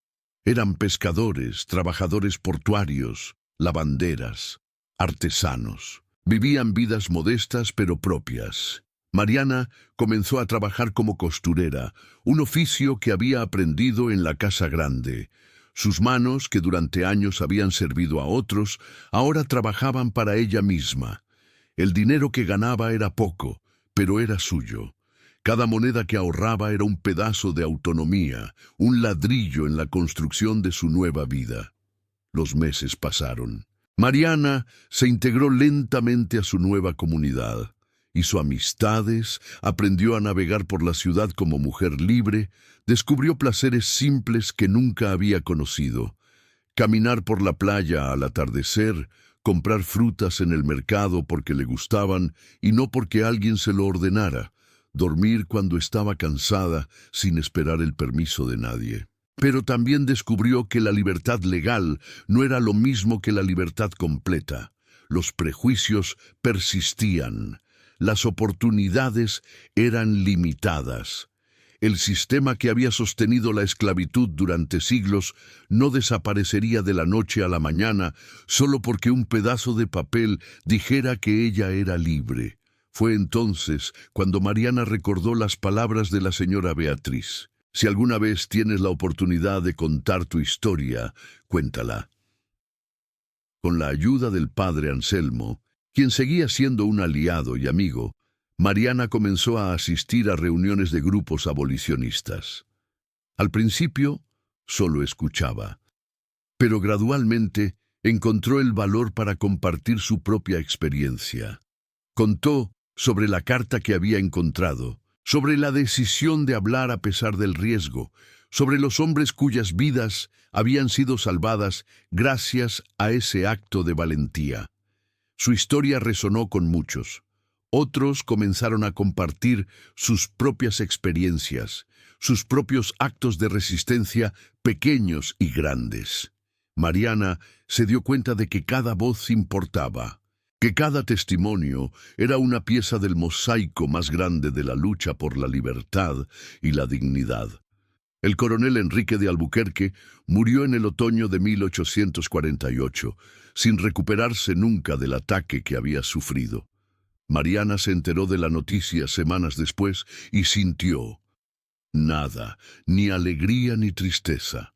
Eran pescadores, trabajadores portuarios, lavanderas, artesanos. Vivían vidas modestas pero propias. Mariana comenzó a trabajar como costurera, un oficio que había aprendido en la casa grande. Sus manos, que durante años habían servido a otros, ahora trabajaban para ella misma. El dinero que ganaba era poco, pero era suyo. Cada moneda que ahorraba era un pedazo de autonomía, un ladrillo en la construcción de su nueva vida. Los meses pasaron. Mariana se integró lentamente a su nueva comunidad. Hizo amistades, aprendió a navegar por la ciudad como mujer libre, descubrió placeres simples que nunca había conocido. Caminar por la playa al atardecer, comprar frutas en el mercado porque le gustaban y no porque alguien se lo ordenara. Dormir cuando estaba cansada sin esperar el permiso de nadie. Pero también descubrió que la libertad legal no era lo mismo que la libertad completa. Los prejuicios persistían. Las oportunidades eran limitadas. El sistema que había sostenido la esclavitud durante siglos no desaparecería de la noche a la mañana solo porque un pedazo de papel dijera que ella era libre. Fue entonces cuando Mariana recordó las palabras de la señora Beatriz. Si alguna vez tienes la oportunidad de contar tu historia, cuéntala. Con la ayuda del padre Anselmo, quien seguía siendo un aliado y amigo, Mariana comenzó a asistir a reuniones de grupos abolicionistas. Al principio, solo escuchaba, pero gradualmente encontró el valor para compartir su propia experiencia. Contó sobre la carta que había encontrado, sobre la decisión de hablar a pesar del riesgo, sobre los hombres cuyas vidas habían sido salvadas gracias a ese acto de valentía. Su historia resonó con muchos. Otros comenzaron a compartir sus propias experiencias, sus propios actos de resistencia, pequeños y grandes. Mariana se dio cuenta de que cada voz importaba, que cada testimonio era una pieza del mosaico más grande de la lucha por la libertad y la dignidad. El coronel Enrique de Albuquerque murió en el otoño de 1848, sin recuperarse nunca del ataque que había sufrido. Mariana se enteró de la noticia semanas después y sintió nada, ni alegría ni tristeza.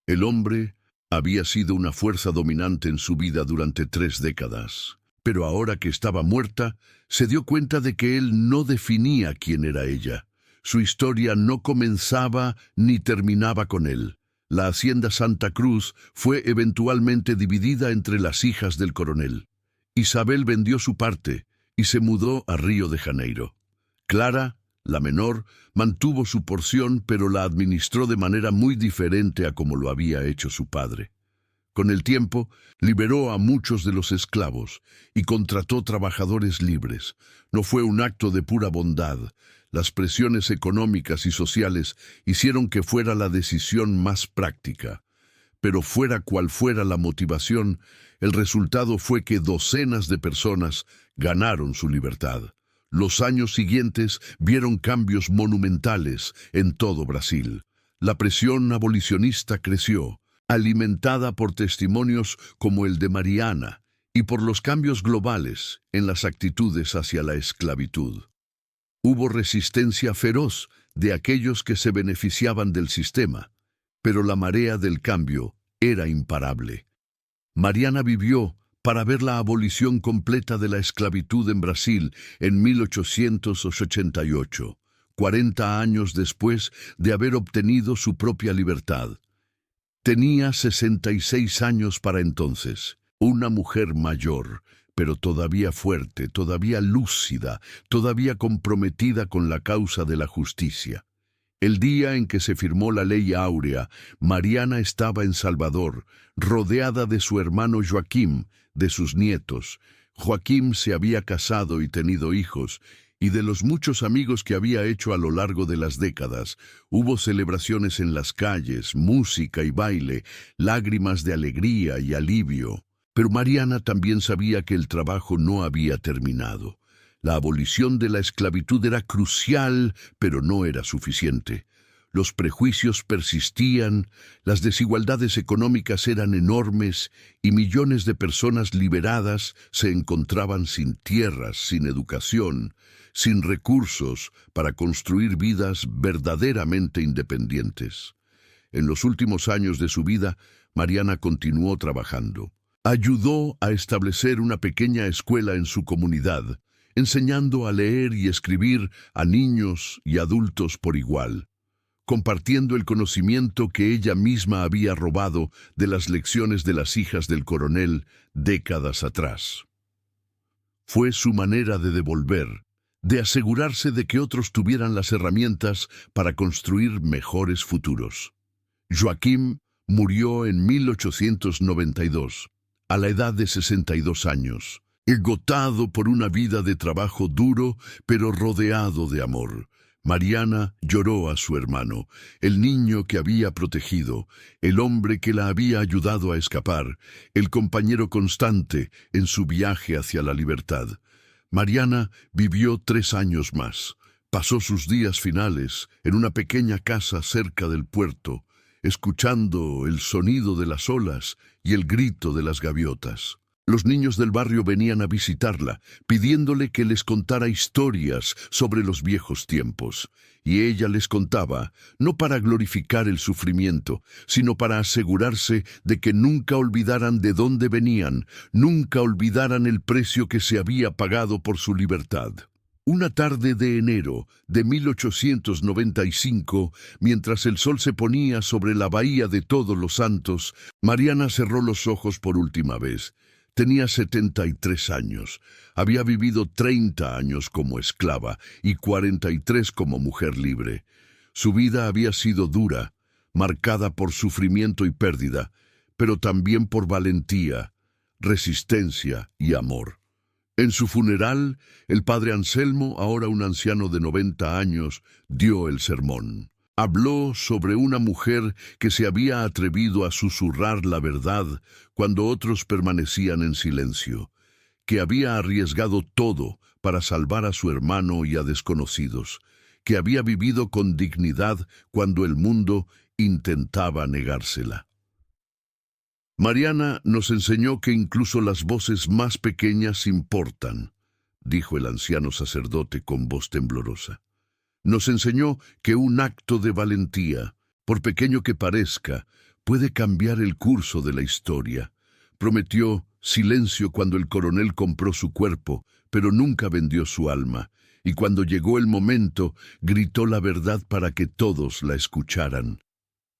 El hombre había sido una fuerza dominante en su vida durante 3 décadas. Pero ahora que estaba muerta, se dio cuenta de que él no definía quién era ella. Su historia no comenzaba ni terminaba con él. La hacienda Santa Cruz fue eventualmente dividida entre las hijas del coronel. Isabel vendió su parte y se mudó a Río de Janeiro. Clara, la menor, mantuvo su porción, pero la administró de manera muy diferente a como lo había hecho su padre. Con el tiempo, liberó a muchos de los esclavos y contrató trabajadores libres. No fue un acto de pura bondad. Las presiones económicas y sociales hicieron que fuera la decisión más práctica. Pero fuera cual fuera la motivación, el resultado fue que docenas de personas ganaron su libertad. Los años siguientes vieron cambios monumentales en todo Brasil. La presión abolicionista creció, alimentada por testimonios como el de Mariana y por los cambios globales en las actitudes hacia la esclavitud. Hubo resistencia feroz de aquellos que se beneficiaban del sistema, pero la marea del cambio era imparable. Mariana vivió para ver la abolición completa de la esclavitud en Brasil en 1888, 40 años después de haber obtenido su propia libertad. Tenía 66 años para entonces, una mujer mayor, pero todavía fuerte, todavía lúcida, todavía comprometida con la causa de la justicia. El día en que se firmó la Ley Áurea, Mariana estaba en Salvador, rodeada de su hermano Joaquim, de sus nietos. Joaquim se había casado y tenido hijos, y de los muchos amigos que había hecho a lo largo de las décadas. Hubo celebraciones en las calles, música y baile, lágrimas de alegría y alivio. Pero Mariana también sabía que el trabajo no había terminado. La abolición de la esclavitud era crucial, pero no era suficiente. Los prejuicios persistían, las desigualdades económicas eran enormes y millones de personas liberadas se encontraban sin tierras, sin educación, sin recursos para construir vidas verdaderamente independientes. En los últimos años de su vida, Mariana continuó trabajando. Ayudó a establecer una pequeña escuela en su comunidad, enseñando a leer y escribir a niños y adultos por igual, compartiendo el conocimiento que ella misma había robado de las lecciones de las hijas del coronel décadas atrás. Fue su manera de devolver, de asegurarse de que otros tuvieran las herramientas para construir mejores futuros. Joaquim murió en 1892, a la edad de 62 años, agotado por una vida de trabajo duro, pero rodeado de amor. Mariana lloró a su hermano, el niño que había protegido, el hombre que la había ayudado a escapar, el compañero constante en su viaje hacia la libertad. Mariana vivió 3 años más. Pasó sus días finales en una pequeña casa cerca del puerto, escuchando el sonido de las olas y el grito de las gaviotas. Los niños del barrio venían a visitarla, pidiéndole que les contara historias sobre los viejos tiempos. Y ella les contaba, no para glorificar el sufrimiento, sino para asegurarse de que nunca olvidaran de dónde venían, nunca olvidaran el precio que se había pagado por su libertad. Una tarde de enero de 1895, mientras el sol se ponía sobre la bahía de Todos los Santos, Mariana cerró los ojos por última vez. Tenía 73 años, había vivido 30 años como esclava y 43 como mujer libre. Su vida había sido dura, marcada por sufrimiento y pérdida, pero también por valentía, resistencia y amor. En su funeral, el padre Anselmo, ahora un anciano de 90 años, dio el sermón. Habló sobre una mujer que se había atrevido a susurrar la verdad cuando otros permanecían en silencio, que había arriesgado todo para salvar a su hermano y a desconocidos, que había vivido con dignidad cuando el mundo intentaba negársela. Mariana nos enseñó que incluso las voces más pequeñas importan, dijo el anciano sacerdote con voz temblorosa. Nos enseñó que un acto de valentía, por pequeño que parezca, puede cambiar el curso de la historia. Prometió silencio cuando el coronel compró su cuerpo, pero nunca vendió su alma, y cuando llegó el momento, gritó la verdad para que todos la escucharan.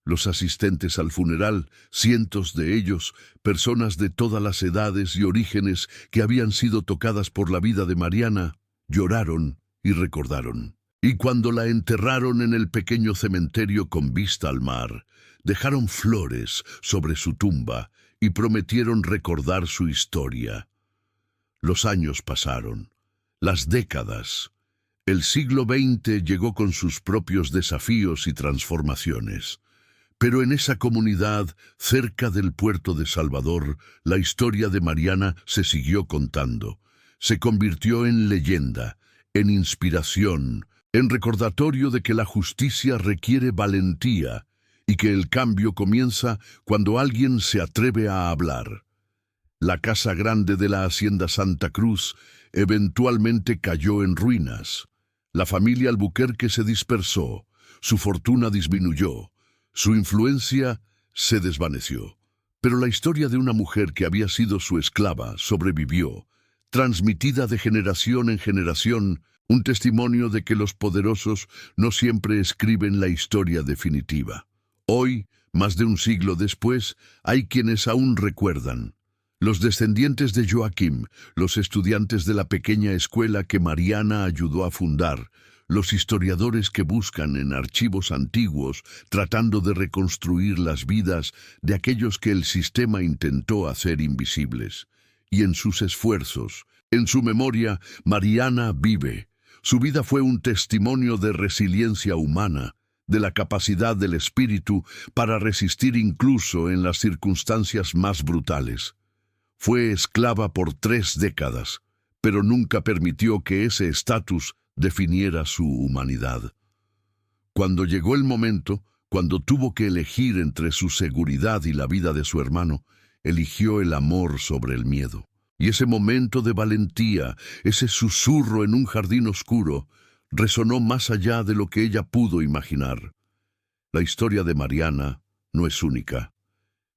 Los asistentes al funeral, cientos de ellos, personas de todas las edades y orígenes que habían sido tocadas por la vida de Mariana, lloraron y recordaron. Y cuando la enterraron en el pequeño cementerio con vista al mar, dejaron flores sobre su tumba y prometieron recordar su historia. Los años pasaron, las décadas. El siglo XX llegó con sus propios desafíos y transformaciones. Pero en esa comunidad, cerca del puerto de Salvador, la historia de Mariana se siguió contando. Se convirtió en leyenda, en inspiración, en recordatorio de que la justicia requiere valentía y que el cambio comienza cuando alguien se atreve a hablar. La casa grande de la hacienda Santa Cruz eventualmente cayó en ruinas. La familia Albuquerque se dispersó, su fortuna disminuyó, su influencia se desvaneció. Pero la historia de una mujer que había sido su esclava sobrevivió, transmitida de generación en generación, un testimonio de que los poderosos no siempre escriben la historia definitiva. Hoy, más de un siglo después, hay quienes aún recuerdan. Los descendientes de Joaquim, los estudiantes de la pequeña escuela que Mariana ayudó a fundar, los historiadores que buscan en archivos antiguos tratando de reconstruir las vidas de aquellos que el sistema intentó hacer invisibles. Y en sus esfuerzos, en su memoria, Mariana vive. Su vida fue un testimonio de resiliencia humana, de la capacidad del espíritu para resistir incluso en las circunstancias más brutales. Fue esclava por 3 décadas, pero nunca permitió que ese estatus definiera su humanidad. Cuando llegó el momento, cuando tuvo que elegir entre su seguridad y la vida de su hermano, eligió el amor sobre el miedo. Y ese momento de valentía, ese susurro en un jardín oscuro, resonó más allá de lo que ella pudo imaginar. La historia de Mariana no es única.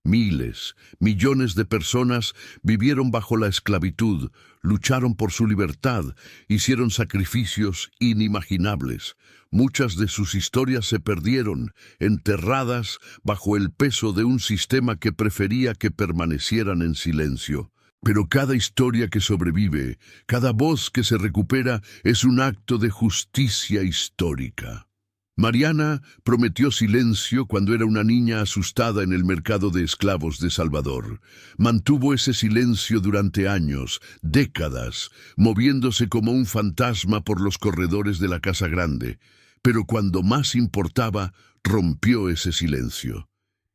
Miles, millones de personas vivieron bajo la esclavitud, lucharon por su libertad, hicieron sacrificios inimaginables. Muchas de sus historias se perdieron, enterradas bajo el peso de un sistema que prefería que permanecieran en silencio. Pero cada historia que sobrevive, cada voz que se recupera, es un acto de justicia histórica. Mariana prometió silencio cuando era una niña asustada en el mercado de esclavos de Salvador. Mantuvo ese silencio durante años, décadas, moviéndose como un fantasma por los corredores de la Casa Grande. Pero cuando más importaba, rompió ese silencio.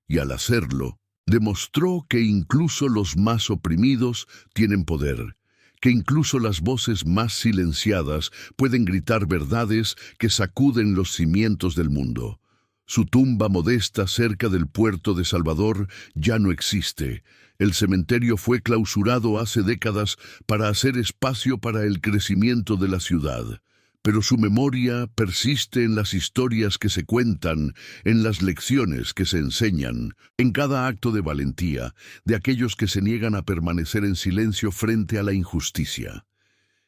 Y al hacerlo, demostró que incluso los más oprimidos tienen poder, que incluso las voces más silenciadas pueden gritar verdades que sacuden los cimientos del mundo. Su tumba modesta cerca del puerto de Salvador ya no existe. El cementerio fue clausurado hace décadas para hacer espacio para el crecimiento de la ciudad. Pero su memoria persiste en las historias que se cuentan, en las lecciones que se enseñan, en cada acto de valentía de aquellos que se niegan a permanecer en silencio frente a la injusticia.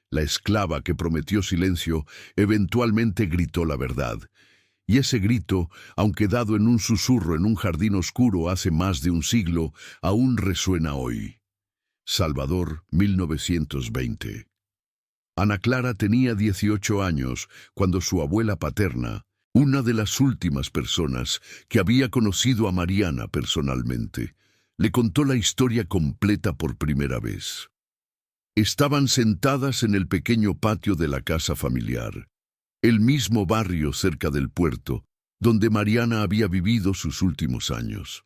La esclava que prometió silencio eventualmente gritó la verdad. Y ese grito, aunque dado en un susurro en un jardín oscuro hace más de un siglo, aún resuena hoy. Salvador, 1920. Ana Clara tenía 18 años cuando su abuela paterna, una de las últimas personas que había conocido a Mariana personalmente, le contó la historia completa por primera vez. Estaban sentadas en el pequeño patio de la casa familiar, el mismo barrio cerca del puerto, donde Mariana había vivido sus últimos años.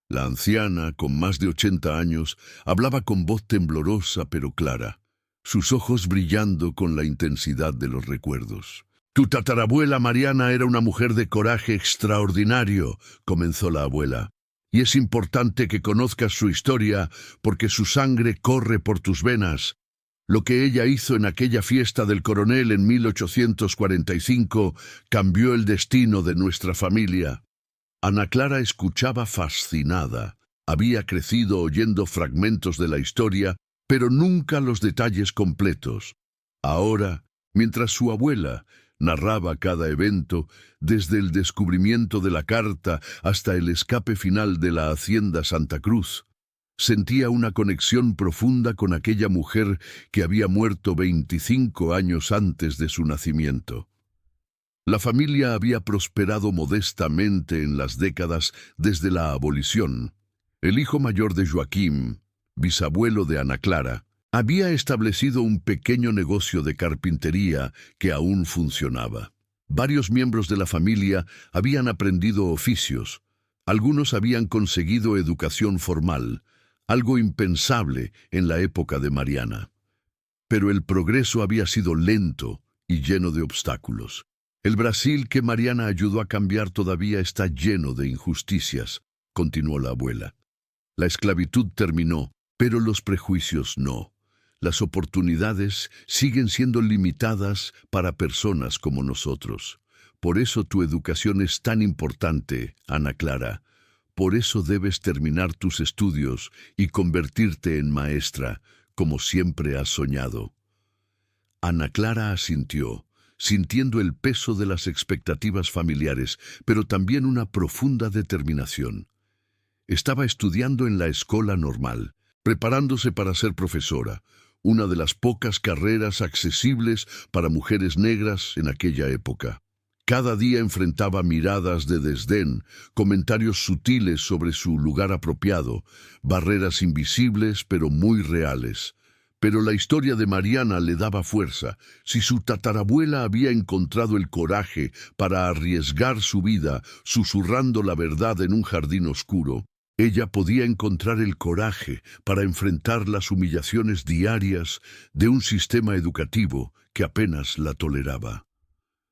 La anciana, con más de 80 años, hablaba con voz temblorosa pero clara, sus ojos brillando con la intensidad de los recuerdos. «Tu tatarabuela Mariana era una mujer de coraje extraordinario», comenzó la abuela, «y es importante que conozcas su historia porque su sangre corre por tus venas. Lo que ella hizo en aquella fiesta del coronel en 1845 cambió el destino de nuestra familia». Ana Clara escuchaba fascinada. Había crecido oyendo fragmentos de la historia, pero nunca los detalles completos. Ahora, mientras su abuela narraba cada evento, desde el descubrimiento de la carta hasta el escape final de la hacienda Santa Cruz, sentía una conexión profunda con aquella mujer que había muerto 25 años antes de su nacimiento. La familia había prosperado modestamente en las décadas desde la abolición, El hijo mayor de Joaquim, bisabuelo de Ana Clara, había establecido un pequeño negocio de carpintería que aún funcionaba. Varios miembros de la familia habían aprendido oficios. Algunos habían conseguido educación formal, algo impensable en la época de Mariana. Pero el progreso había sido lento y lleno de obstáculos. El Brasil que Mariana ayudó a cambiar todavía está lleno de injusticias, continuó la abuela. La esclavitud terminó, pero los prejuicios no. Las oportunidades siguen siendo limitadas para personas como nosotros. Por eso tu educación es tan importante, Ana Clara. Por eso debes terminar tus estudios y convertirte en maestra, como siempre has soñado. Ana Clara asintió, sintiendo el peso de las expectativas familiares, pero también una profunda determinación. Estaba estudiando en la escuela normal, preparándose para ser profesora, una de las pocas carreras accesibles para mujeres negras en aquella época. Cada día enfrentaba miradas de desdén, comentarios sutiles sobre su lugar apropiado, barreras invisibles pero muy reales. Pero la historia de Mariana le daba fuerza. Si su tatarabuela había encontrado el coraje para arriesgar su vida susurrando la verdad en un jardín oscuro, ella podía encontrar el coraje para enfrentar las humillaciones diarias de un sistema educativo que apenas la toleraba.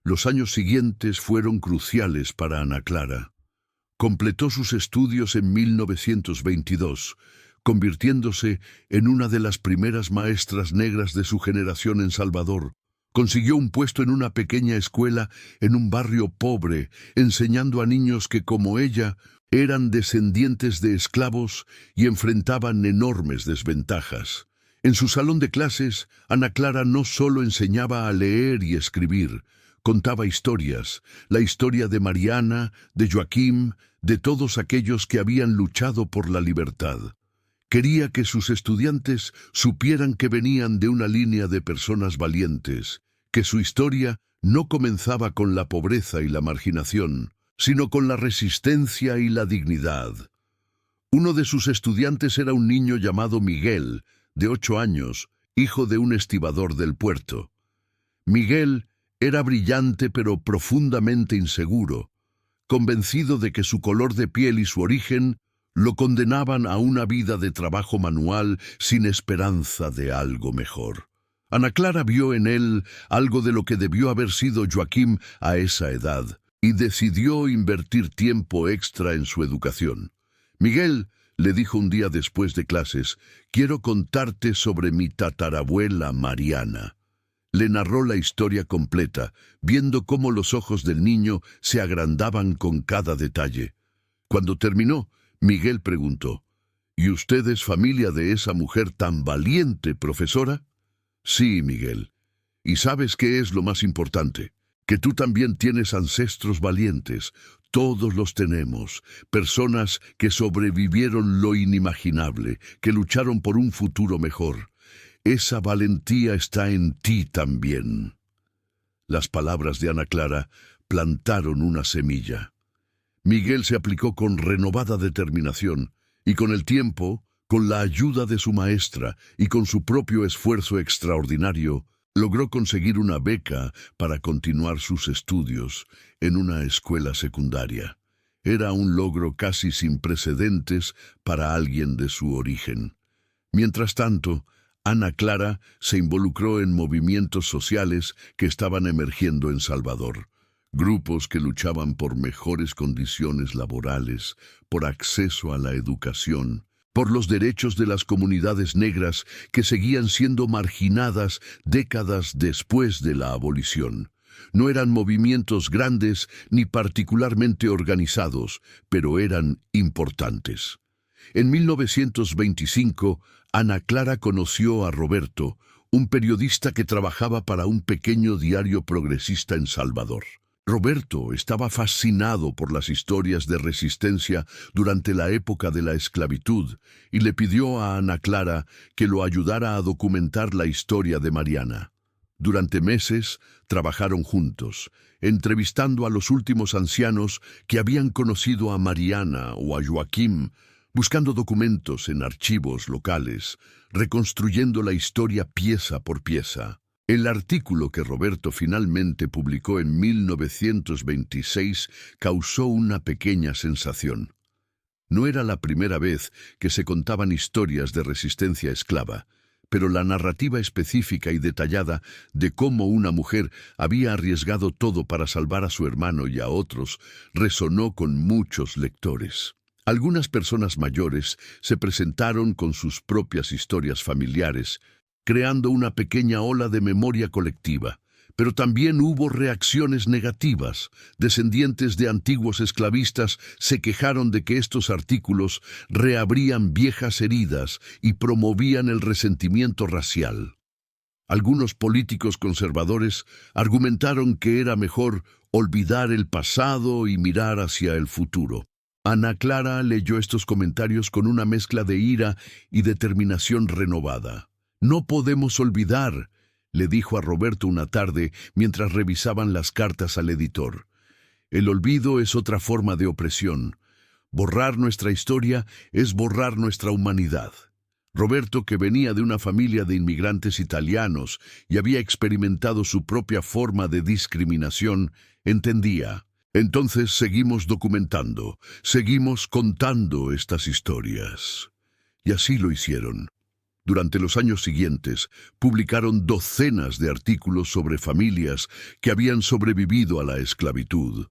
Los años siguientes fueron cruciales para Ana Clara. Completó sus estudios en 1922, convirtiéndose en una de las primeras maestras negras de su generación en Salvador. Consiguió un puesto en una pequeña escuela en un barrio pobre, enseñando a niños que, como ella, eran descendientes de esclavos y enfrentaban enormes desventajas. En su salón de clases, Ana Clara no solo enseñaba a leer y escribir, contaba historias, la historia de Mariana, de Joaquim, de todos aquellos que habían luchado por la libertad. Quería que sus estudiantes supieran que venían de una línea de personas valientes, que su historia no comenzaba con la pobreza y la marginación, sino con la resistencia y la dignidad. Uno de sus estudiantes era un niño llamado Miguel, de 8 años, hijo de un estibador del puerto. Miguel era brillante pero profundamente inseguro, convencido de que su color de piel y su origen lo condenaban a una vida de trabajo manual sin esperanza de algo mejor. Ana Clara vio en él algo de lo que debió haber sido Joaquim a esa edad, y decidió invertir tiempo extra en su educación. Miguel le dijo un día después de clases: «Quiero contarte sobre mi tatarabuela Mariana». Le narró la historia completa, viendo cómo los ojos del niño se agrandaban con cada detalle. Cuando terminó, Miguel preguntó: «¿Y usted es familia de esa mujer tan valiente, profesora?» «Sí, Miguel. ¿Y sabes qué es lo más importante? Que tú también tienes ancestros valientes. Todos los tenemos. Personas que sobrevivieron lo inimaginable, que lucharon por un futuro mejor. Esa valentía está en ti también». Las palabras de Ana Clara plantaron una semilla. Miguel se aplicó con renovada determinación, y con el tiempo, con la ayuda de su maestra y con su propio esfuerzo extraordinario, logró conseguir una beca para continuar sus estudios en una escuela secundaria. Era un logro casi sin precedentes para alguien de su origen. Mientras tanto, Ana Clara se involucró en movimientos sociales que estaban emergiendo en Salvador. Grupos que luchaban por mejores condiciones laborales, por acceso a la educación, por los derechos de las comunidades negras que seguían siendo marginadas décadas después de la abolición. No eran movimientos grandes ni particularmente organizados, pero eran importantes. En 1925, Ana Clara conoció a Roberto, un periodista que trabajaba para un pequeño diario progresista en Salvador. Roberto estaba fascinado por las historias de resistencia durante la época de la esclavitud y le pidió a Ana Clara que lo ayudara a documentar la historia de Mariana. Durante meses trabajaron juntos, entrevistando a los últimos ancianos que habían conocido a Mariana o a Joaquim, buscando documentos en archivos locales, reconstruyendo la historia pieza por pieza. El artículo que Roberto finalmente publicó en 1926 causó una pequeña sensación. No era la primera vez que se contaban historias de resistencia esclava, pero la narrativa específica y detallada de cómo una mujer había arriesgado todo para salvar a su hermano y a otros resonó con muchos lectores. Algunas personas mayores se presentaron con sus propias historias familiares, creando una pequeña ola de memoria colectiva. Pero también hubo reacciones negativas. Descendientes de antiguos esclavistas se quejaron de que estos artículos reabrían viejas heridas y promovían el resentimiento racial. Algunos políticos conservadores argumentaron que era mejor olvidar el pasado y mirar hacia el futuro. Ana Clara leyó estos comentarios con una mezcla de ira y determinación renovada. «No podemos olvidar», le dijo a Roberto una tarde mientras revisaban las cartas al editor. «El olvido es otra forma de opresión. Borrar nuestra historia es borrar nuestra humanidad». Roberto, que venía de una familia de inmigrantes italianos y había experimentado su propia forma de discriminación, entendía. «Entonces seguimos documentando, seguimos contando estas historias». Y así lo hicieron. Durante los años siguientes, publicaron docenas de artículos sobre familias que habían sobrevivido a la esclavitud,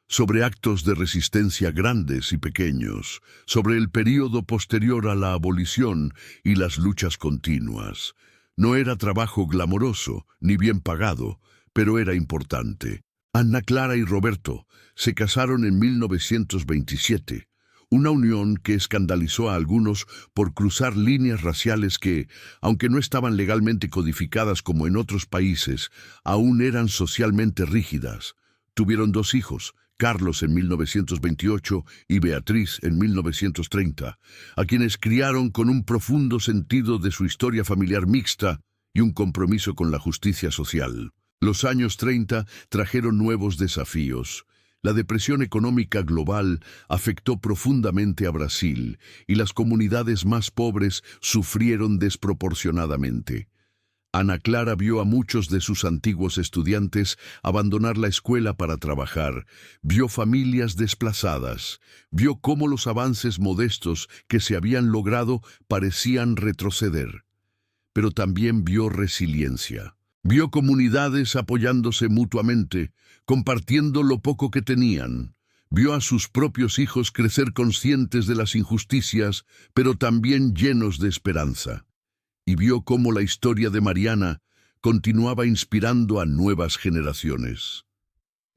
sobre actos de resistencia grandes y pequeños, sobre el período posterior a la abolición y las luchas continuas. No era trabajo glamoroso ni bien pagado, pero era importante. Ana Clara y Roberto se casaron en 1927, una unión que escandalizó a algunos por cruzar líneas raciales que, aunque no estaban legalmente codificadas como en otros países, aún eran socialmente rígidas. Tuvieron 2 hijos, Carlos en 1928 y Beatriz en 1930, a quienes criaron con un profundo sentido de su historia familiar mixta y un compromiso con la justicia social. Los años 30 trajeron nuevos desafíos. La depresión económica global afectó profundamente a Brasil y las comunidades más pobres sufrieron desproporcionadamente. Ana Clara vio a muchos de sus antiguos estudiantes abandonar la escuela para trabajar, vio familias desplazadas, vio cómo los avances modestos que se habían logrado parecían retroceder. Pero también vio resiliencia. Vio comunidades apoyándose mutuamente, compartiendo lo poco que tenían. Vio a sus propios hijos crecer conscientes de las injusticias, pero también llenos de esperanza. Y vio cómo la historia de Mariana continuaba inspirando a nuevas generaciones.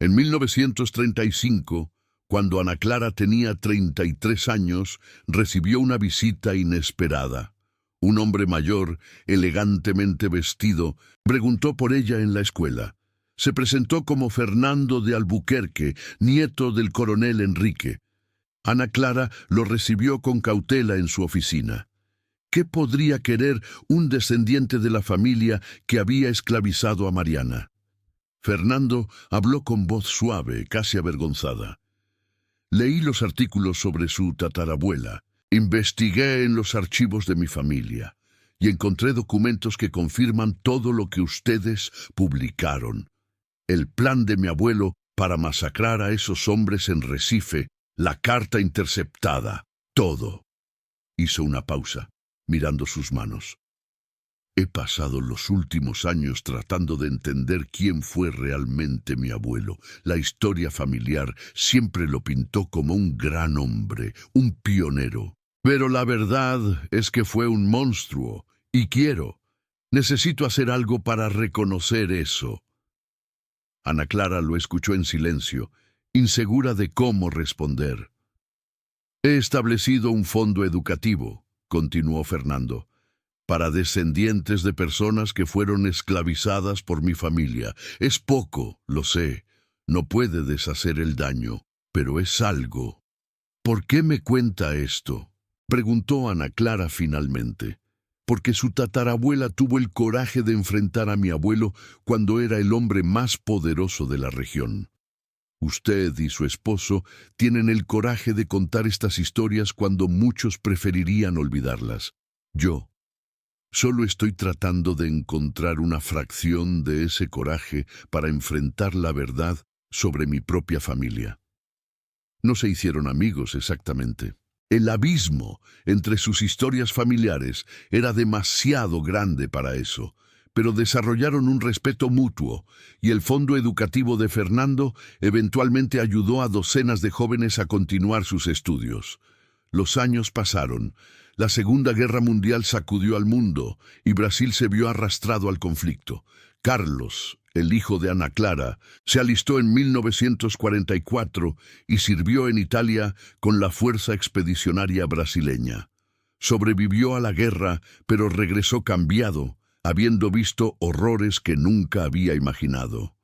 En 1935, cuando Ana Clara tenía 33 años, recibió una visita inesperada. Un hombre mayor, elegantemente vestido, preguntó por ella en la escuela. Se presentó como Fernando de Albuquerque, nieto del coronel Enrique. Ana Clara lo recibió con cautela en su oficina. ¿Qué podría querer un descendiente de la familia que había esclavizado a Mariana? Fernando habló con voz suave, casi avergonzada. Leí los artículos sobre su tatarabuela. Investigué en los archivos de mi familia y encontré documentos que confirman todo lo que ustedes publicaron. El plan de mi abuelo para masacrar a esos hombres en Recife, la carta interceptada, todo. Hizo una pausa, mirando sus manos. He pasado los últimos años tratando de entender quién fue realmente mi abuelo. La historia familiar siempre lo pintó como un gran hombre, un pionero. Pero la verdad es que fue un monstruo, y necesito hacer algo para reconocer eso. Ana Clara lo escuchó en silencio, insegura de cómo responder. He establecido un fondo educativo, continuó Fernando, para descendientes de personas que fueron esclavizadas por mi familia. Es poco, lo sé, no puede deshacer el daño, pero es algo. ¿Por qué me cuenta esto?, preguntó Ana Clara finalmente. Porque su tatarabuela tuvo el coraje de enfrentar a mi abuelo cuando era el hombre más poderoso de la región. Usted y su esposo tienen el coraje de contar estas historias cuando muchos preferirían olvidarlas. Yo solo estoy tratando de encontrar una fracción de ese coraje para enfrentar la verdad sobre mi propia familia. No se hicieron amigos exactamente. El abismo entre sus historias familiares era demasiado grande para eso, pero desarrollaron un respeto mutuo, y el fondo educativo de Fernando eventualmente ayudó a docenas de jóvenes a continuar sus estudios. Los años pasaron. La Segunda Guerra Mundial sacudió al mundo y Brasil se vio arrastrado al conflicto. Carlos, el hijo de Ana Clara, se alistó en 1944 y sirvió en Italia con la Fuerza Expedicionaria Brasileña. Sobrevivió a la guerra, pero regresó cambiado, habiendo visto horrores que nunca había imaginado.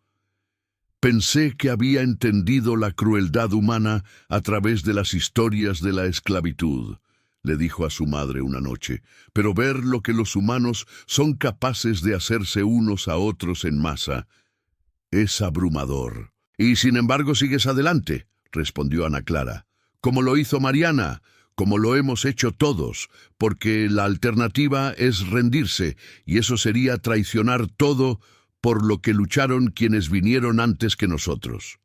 Pensé que había entendido la crueldad humana a través de las historias de la esclavitud, le dijo a su madre una noche, pero ver lo que los humanos son capaces de hacerse unos a otros en masa es abrumador. Y sin embargo sigues adelante, respondió Ana Clara, como lo hizo Mariana, como lo hemos hecho todos, porque la alternativa es rendirse, y eso sería traicionar todo por lo que lucharon quienes vinieron antes que nosotros.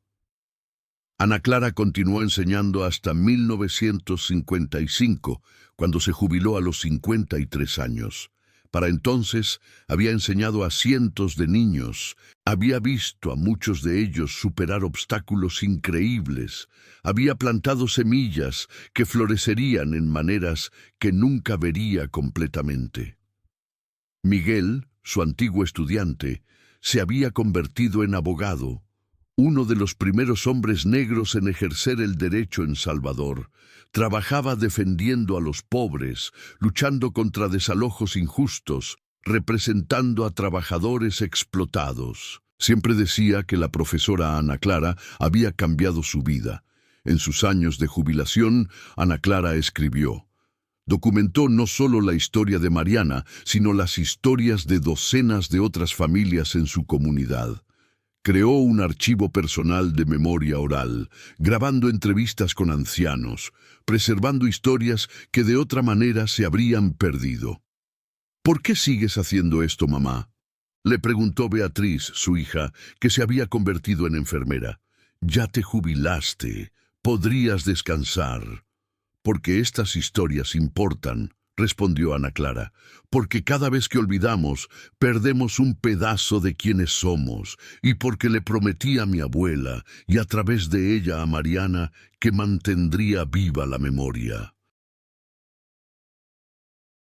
Ana Clara continuó enseñando hasta 1955, cuando se jubiló a los 53 años. Para entonces había enseñado a cientos de niños, había visto a muchos de ellos superar obstáculos increíbles, había plantado semillas que florecerían en maneras que nunca vería completamente. Miguel, su antiguo estudiante, se había convertido en abogado, uno de los primeros hombres negros en ejercer el derecho en Salvador. Trabajaba defendiendo a los pobres, luchando contra desalojos injustos, representando a trabajadores explotados. Siempre decía que la profesora Ana Clara había cambiado su vida. En sus años de jubilación, Ana Clara escribió: documentó no solo la historia de Mariana, sino las historias de docenas de otras familias en su comunidad. Creó un archivo personal de memoria oral, grabando entrevistas con ancianos, preservando historias que de otra manera se habrían perdido. ¿Por qué sigues haciendo esto, mamá?, le preguntó Beatriz, su hija, que se había convertido en enfermera. Ya te jubilaste, podrías descansar. Porque estas historias importan, respondió Ana Clara, porque cada vez que olvidamos, perdemos un pedazo de quienes somos, y porque le prometí a mi abuela, y a través de ella a Mariana, que mantendría viva la memoria.